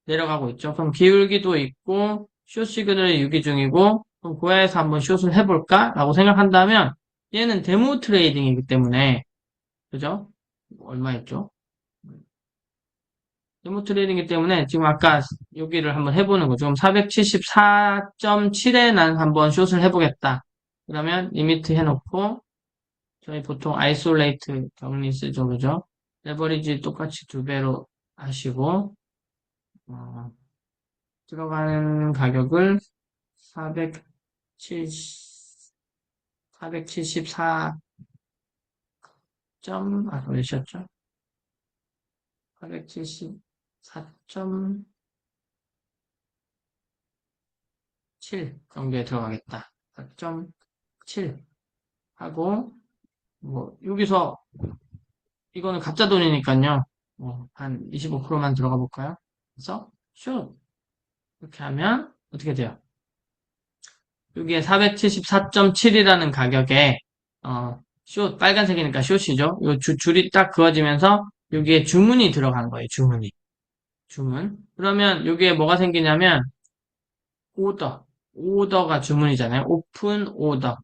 내려가고 있죠. 그럼 기울기도 있고 숏 시그널이 유기 중이고 그럼 고야에서 한번 숏을 해볼까라고 생각한다면 얘는 데모 트레이딩이기 때문에 그죠? 얼마였죠? 데모 트레이딩이기 때문에 지금 아까 여기를 한번 해보는 거죠. 그럼 474.7에 난 한번 숏을 해보겠다. 그러면 리미트 해놓고 저희 보통 아이솔레이트 격리 쓰죠, 그죠? 레버리지 똑같이 두 배로 하시고 어, 들어가는 가격을 470, 474 몇이었죠? 474.7 정도에 들어가겠다. 4.7 하고 뭐 여기서 이거는 가짜 돈이니까요. 한 25%만 들어가 볼까요? 그래서 슛 이렇게 하면 어떻게 돼요? 여기에 474.7이라는 가격에 숏 빨간색이니까 숏이죠. 이 줄이 딱 그어지면서 여기에 주문이 들어간 거예요. 주문. 그러면 여기에 뭐가 생기냐면 오더가 주문이잖아요. 오픈 오더.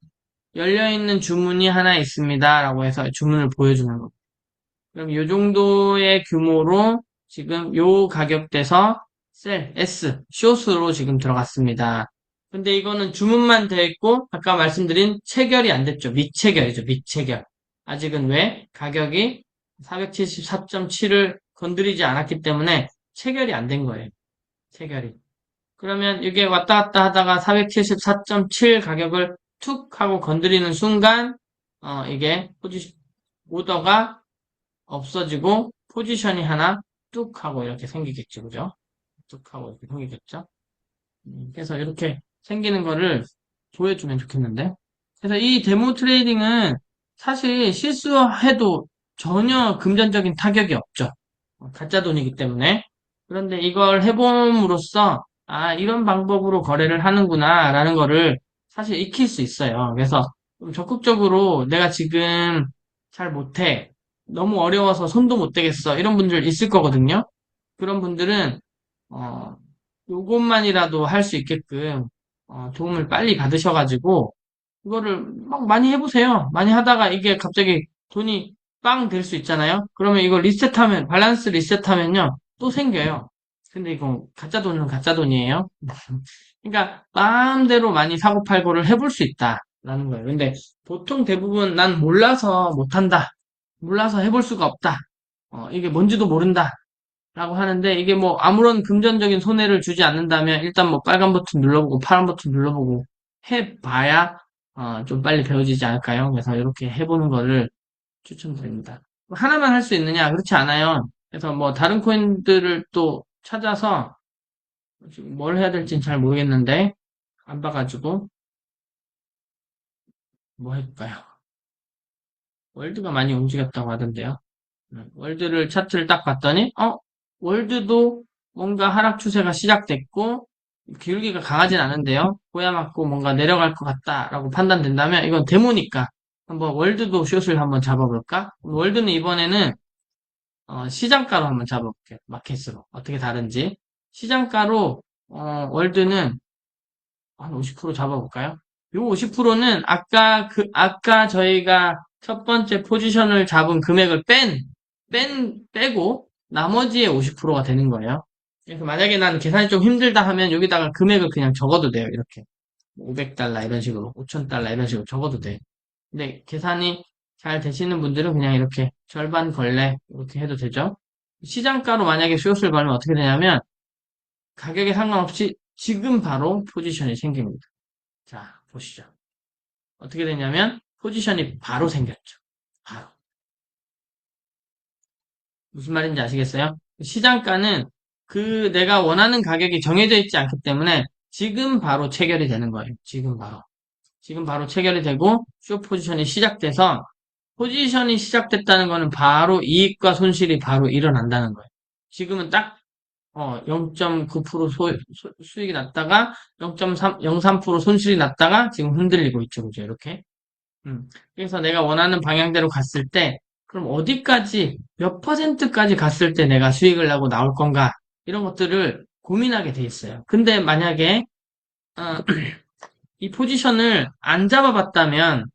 열려있는 주문이 하나 있습니다. 라고 해서 주문을 보여주는 거. 그럼 이 정도의 규모로 지금 요 가격대에서 숏으로 지금 들어갔습니다. 근데 이거는 주문만 되어 있고, 아까 말씀드린 체결이 안 됐죠. 미체결이죠, 미체결. 아직은 왜? 가격이 474.7을 건드리지 않았기 때문에 체결이 안 된 거예요. 체결이. 그러면 이게 왔다 갔다 하다가 474.7 가격을 툭 하고 건드리는 순간, 이게 오더가 없어지고 포지션이 하나 뚝 하고 이렇게 생기겠죠. 그죠? 뚝 하고 이렇게 생기겠죠. 그래서 이렇게 생기는 거를 보여주면 좋겠는데. 그래서 이 데모 트레이딩은 사실 실수해도 전혀 금전적인 타격이 없죠. 가짜 돈이기 때문에. 그런데 이걸 해봄으로써 이런 방법으로 거래를 하는구나 라는 거를 사실 익힐 수 있어요. 그래서 좀 적극적으로 내가 지금 잘 못해. 너무 어려워서 손도 못 대겠어. 이런 분들 있을 거거든요. 그런 분들은, 어, 요것만이라도 할 수 있게끔, 도움을 빨리 받으셔가지고, 그거를 막 많이 해보세요. 많이 하다가 이게 갑자기 돈이 빵 될 수 있잖아요. 그러면 이거 밸런스 리셋하면요. 또 생겨요. 근데 이거 가짜 돈은 가짜 돈이에요. 그러니까 마음대로 많이 사고 팔고를 해볼 수 있다라는 거예요. 근데 보통 대부분 난 몰라서 못한다. 몰라서 해볼 수가 없다. 이게 뭔지도 모른다. 라고 하는데 이게 뭐 아무런 금전적인 손해를 주지 않는다면 일단 뭐 빨간 버튼 눌러보고 파란 버튼 눌러보고 해봐야 좀 빨리 배워지지 않을까요? 그래서 이렇게 해보는 거를 추천드립니다. 하나만 할 수 있느냐? 그렇지 않아요. 그래서 뭐 다른 코인들을 또 찾아서 지금 뭘 해야 될지는 잘 모르겠는데 안 봐가지고 뭐 해볼까요? 월드가 많이 움직였다고 하던데요. 월드를 차트를 딱 봤더니 월드도 뭔가 하락 추세가 시작됐고 기울기가 강하진 않은데요. 꼬야 맞고 뭔가 내려갈 것 같다라고 판단된다면 이건 데모니까 한번 월드도 숏을 한번 잡아볼까? 월드는 이번에는 시장가로 한번 잡아볼게요. 마켓으로 어떻게 다른지 시장가로 월드는 한 50% 잡아볼까요? 요 50%는 아까 저희가 첫 번째 포지션을 잡은 금액을 빼고 나머지의 50%가 되는 거예요. 그래서 만약에 난 계산이 좀 힘들다 하면 여기다가 금액을 그냥 적어도 돼요. 이렇게. 500달러 이런 식으로, 5000달러 이런 식으로 적어도 돼요. 근데 계산이 잘 되시는 분들은 그냥 이렇게 절반 걸레 이렇게 해도 되죠. 시장가로 만약에 숏을 걸면 어떻게 되냐면 가격에 상관없이 지금 바로 포지션이 생깁니다. 자, 보시죠. 어떻게 되냐면 포지션이 바로 생겼죠. 바로. 무슨 말인지 아시겠어요? 시장가는 그 내가 원하는 가격이 정해져 있지 않기 때문에 지금 바로 체결이 되는 거예요. 지금 바로. 지금 바로 체결이 되고 숏 포지션이 시작돼서 포지션이 시작됐다는 거는 바로 이익과 손실이 바로 일어난다는 거예요. 지금은 딱 0.9% 수익이 났다가 0.03% 손실이 났다가 지금 흔들리고 있죠. 그죠? 이렇게. 그래서 내가 원하는 방향대로 갔을 때, 그럼 어디까지, 몇 퍼센트까지 갔을 때 내가 수익을 하고 나올 건가? 이런 것들을 고민하게 돼 있어요. 근데 만약에, 어, 이 포지션을 안 잡아봤다면,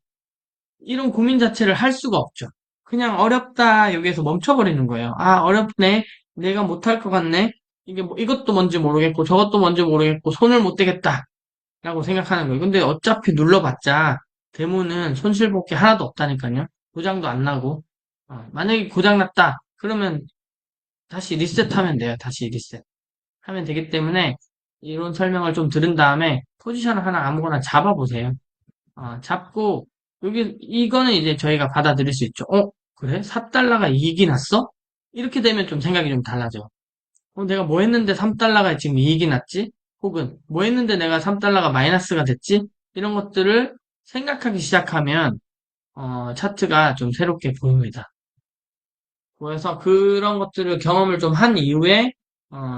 이런 고민 자체를 할 수가 없죠. 그냥 어렵다, 여기에서 멈춰버리는 거예요. 아, 어렵네. 내가 못할 것 같네. 이게 뭐, 이것도 뭔지 모르겠고, 저것도 뭔지 모르겠고, 손을 못 대겠다. 라고 생각하는 거예요. 근데 어차피 눌러봤자 데모는 손실볼 게 하나도 없다니까요. 고장도 안 나고. 만약에 고장 났다. 그러면 다시 리셋하면 돼요. 다시 리셋. 하면 되기 때문에 이런 설명을 좀 들은 다음에 포지션을 하나 아무거나 잡아보세요. 잡고 이거는 이제 저희가 받아들일 수 있죠. 그래? 4달러가 이익이 났어? 이렇게 되면 좀 생각이 좀 달라져. 내가 뭐 했는데 3달러가 지금 이익이 났지? 혹은 뭐 했는데 내가 3달러가 마이너스가 됐지? 이런 것들을 생각하기 시작하면 차트가 좀 새롭게 보입니다. 그래서 그런 것들을 경험을 좀 한 이후에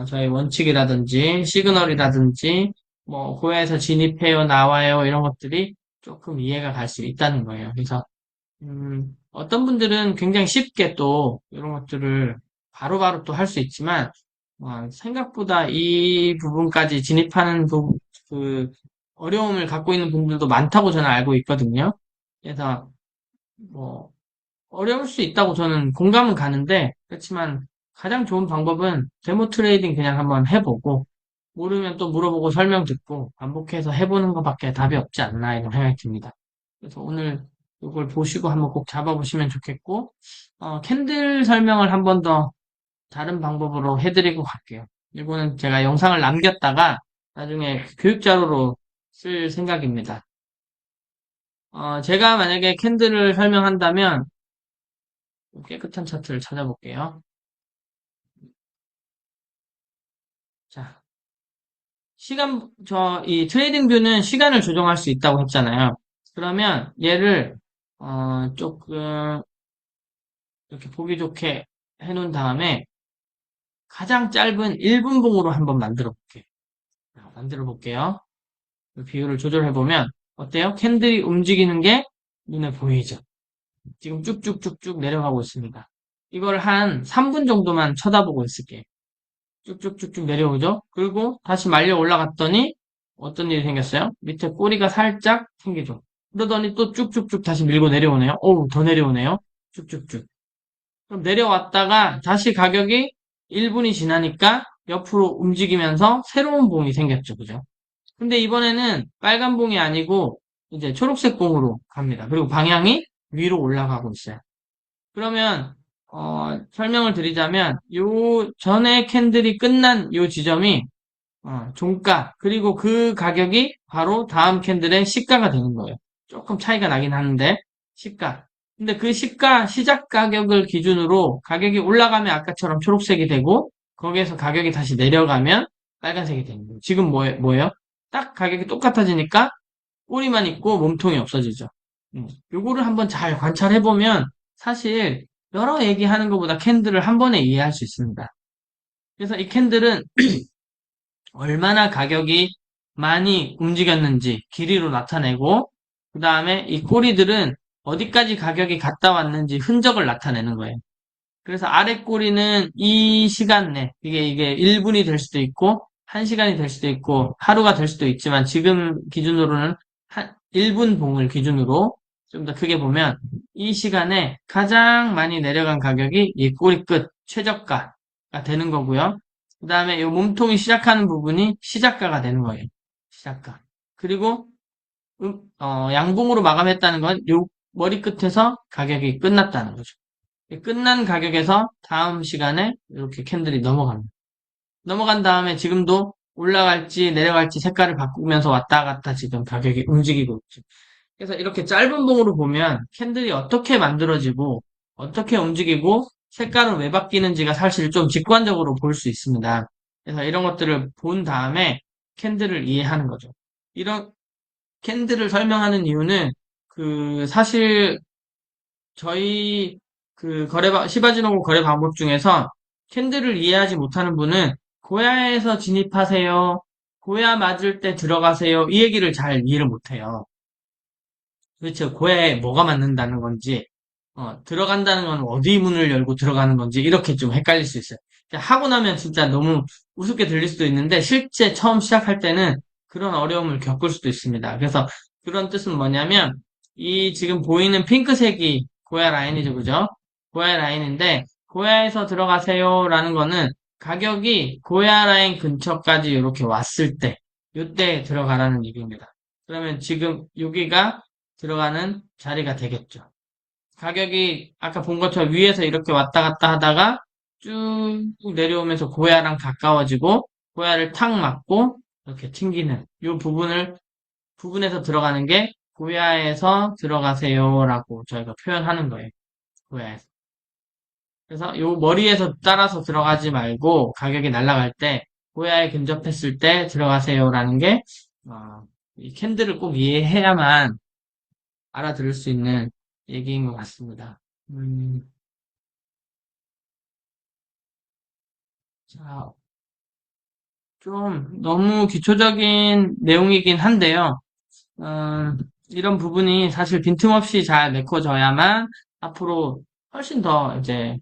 저희 원칙이라든지 시그널이라든지 뭐 고야에서 진입해요, 나와요 이런 것들이 조금 이해가 갈 수 있다는 거예요. 그래서 어떤 분들은 굉장히 쉽게 또 이런 것들을 바로바로 또 할 수 있지만 생각보다 이 부분까지 진입하는 그 어려움을 갖고 있는 분들도 많다고 저는 알고 있거든요. 그래서 뭐 어려울 수 있다고 저는 공감은 가는데 그렇지만 가장 좋은 방법은 데모 트레이딩 그냥 한번 해보고 모르면 또 물어보고 설명 듣고 반복해서 해보는 것밖에 답이 없지 않나 이런 생각이 듭니다. 그래서 오늘 이걸 보시고 한번 꼭 잡아보시면 좋겠고 캔들 설명을 한번 더 다른 방법으로 해드리고 갈게요. 이거는 제가 영상을 남겼다가 나중에 교육 자료로 쓸 생각입니다. 제가 만약에 캔들을 설명한다면 깨끗한 차트를 찾아볼게요. 자, 이 트레이딩 뷰는 시간을 조정할 수 있다고 했잖아요. 그러면 얘를, 조금, 이렇게 보기 좋게 해놓은 다음에 가장 짧은 1분 봉으로 한번 만들어 볼게요. 비율을 조절해보면, 어때요? 캔들이 움직이는 게 눈에 보이죠? 지금 쭉쭉쭉쭉 내려가고 있습니다. 이걸 한 3분 정도만 쳐다보고 있을게요. 쭉쭉쭉쭉 내려오죠? 그리고 다시 말려 올라갔더니 어떤 일이 생겼어요? 밑에 꼬리가 살짝 생기죠? 그러더니 또 쭉쭉쭉 다시 밀고 내려오네요. 어우, 더 내려오네요. 쭉쭉쭉. 그럼 내려왔다가 다시 가격이 1분이 지나니까 옆으로 움직이면서 새로운 봉이 생겼죠. 그죠? 근데 이번에는 빨간 봉이 아니고 이제 초록색 봉으로 갑니다. 그리고 방향이 위로 올라가고 있어요. 그러면 설명을 드리자면, 요 전에 캔들이 끝난 요 지점이, 종가, 그리고 그 가격이 바로 다음 캔들의 시가가 되는 거예요. 조금 차이가 나긴 하는데, 시가. 근데 그 시가, 시작 가격을 기준으로 가격이 올라가면 아까처럼 초록색이 되고, 거기에서 가격이 다시 내려가면 빨간색이 되는 거예요. 지금 뭐예요? 딱 가격이 똑같아지니까 꼬리만 있고 몸통이 없어지죠. 요거를 한번 잘 관찰해보면 사실 여러 얘기하는 것보다 캔들을 한 번에 이해할 수 있습니다. 그래서 이 캔들은 얼마나 가격이 많이 움직였는지 길이로 나타내고, 그 다음에 이 꼬리들은 어디까지 가격이 갔다 왔는지 흔적을 나타내는 거예요. 그래서 아래 꼬리는 이 시간 내, 이게 1분이 될 수도 있고, 1시간이 될 수도 있고, 하루가 될 수도 있지만, 지금 기준으로는 1분 봉을 기준으로 좀 더 크게 보면, 이 시간에 가장 많이 내려간 가격이 이 꼬리 끝, 최저가가 되는 거고요. 그 다음에 이 몸통이 시작하는 부분이 시작가가 되는 거예요. 시작가. 그리고, 양봉으로 마감했다는 건 요 머리 끝에서 가격이 끝났다는 거죠. 끝난 가격에서 다음 시간에 이렇게 캔들이 넘어갑니다. 넘어간 다음에 지금도 올라갈지 내려갈지 색깔을 바꾸면서 왔다 갔다 지금 가격이 움직이고 있죠. 그래서 이렇게 짧은 봉으로 보면 캔들이 어떻게 만들어지고 어떻게 움직이고 색깔은 왜 바뀌는지가 사실 좀 직관적으로 볼 수 있습니다. 그래서 이런 것들을 본 다음에 캔들을 이해하는 거죠. 이런 캔들을 설명하는 이유는 사실 저희 시바지노고 거래 방법 중에서 캔들을 이해하지 못하는 분은 고야에서 진입하세요. 고야 맞을 때 들어가세요. 이 얘기를 잘 이해를 못해요. 도대체 고야에 뭐가 맞는다는 건지, 들어간다는 건 어디 문을 열고 들어가는 건지 이렇게 좀 헷갈릴 수 있어요. 하고 나면 진짜 너무 우습게 들릴 수도 있는데 실제 처음 시작할 때는 그런 어려움을 겪을 수도 있습니다. 그래서 그런 뜻은 뭐냐면 이 지금 보이는 핑크색이 고야 라인이죠, 그죠? 고야 라인인데 고야에서 들어가세요라는 거는 가격이 고야 라인 근처까지 이렇게 왔을 때, 이때 들어가라는 얘기입니다. 그러면 지금 여기가 들어가는 자리가 되겠죠. 가격이 아까 본 것처럼 위에서 이렇게 왔다 갔다 하다가 쭉 내려오면서 고야랑 가까워지고 고야를 탁 맞고 이렇게 튕기는 이 부분에서 들어가는 게 고야에서 들어가세요라고 저희가 표현하는 거예요. 고야에서. 그래서 요 머리에서 따라서 들어가지 말고 가격이 날아갈 때 고야에 근접했을 때 들어가세요라는 게 이 캔들을 꼭 이해해야만 알아들을 수 있는 얘기인 것 같습니다. 자, 좀 너무 기초적인 내용이긴 한데요. 이런 부분이 사실 빈틈없이 잘 메꿔져야만 앞으로 훨씬 더 이제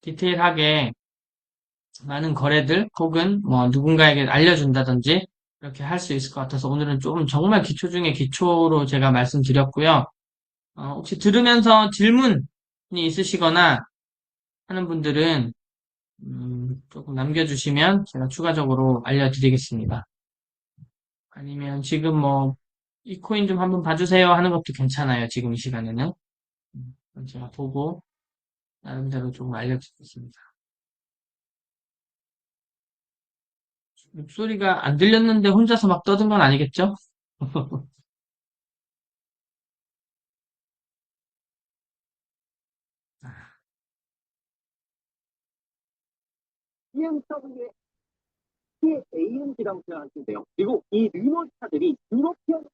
디테일하게 많은 거래들 혹은 뭐 누군가에게 알려준다든지 이렇게 할 수 있을 것 같아서 오늘은 좀 정말 기초 중에 기초로 제가 말씀드렸고요. 혹시 들으면서 질문이 있으시거나 하는 분들은 조금 남겨주시면 제가 추가적으로 알려드리겠습니다. 아니면 지금 뭐, 이 코인 좀 한번 봐주세요 하는 것도 괜찮아요. 지금 이 시간에는. 그럼 제가 보고, 나름대로 조금 알려드리겠습니다. 목소리가 안 들렸는데 혼자서 막 떠든 건 아니겠죠? BMW의 AMG라고 표현하시면 돼요. 그리고 이 르노차들이 유로피언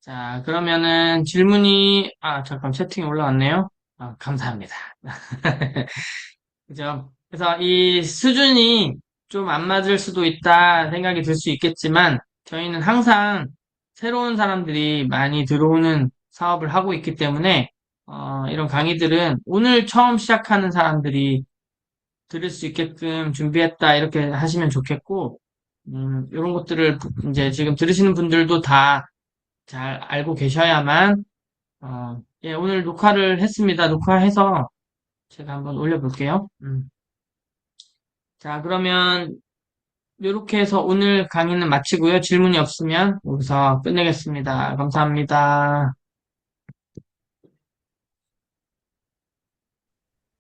자, 그러면은 잠깐 채팅이 올라왔네요. 감사합니다. 그죠? 그래서 이 수준이 좀 안 맞을 수도 있다 생각이 들 수 있겠지만, 저희는 항상 새로운 사람들이 많이 들어오는 사업을 하고 있기 때문에, 이런 강의들은 오늘 처음 시작하는 사람들이 들을 수 있게끔 준비했다, 이렇게 하시면 좋겠고, 이런 것들을 이제 지금 들으시는 분들도 다 잘 알고 계셔야만, 예, 오늘 녹화를 했습니다. 녹화해서 제가 한번 올려볼게요. 자, 그러면 이렇게 해서 오늘 강의는 마치고요. 질문이 없으면 여기서 끝내겠습니다. 감사합니다.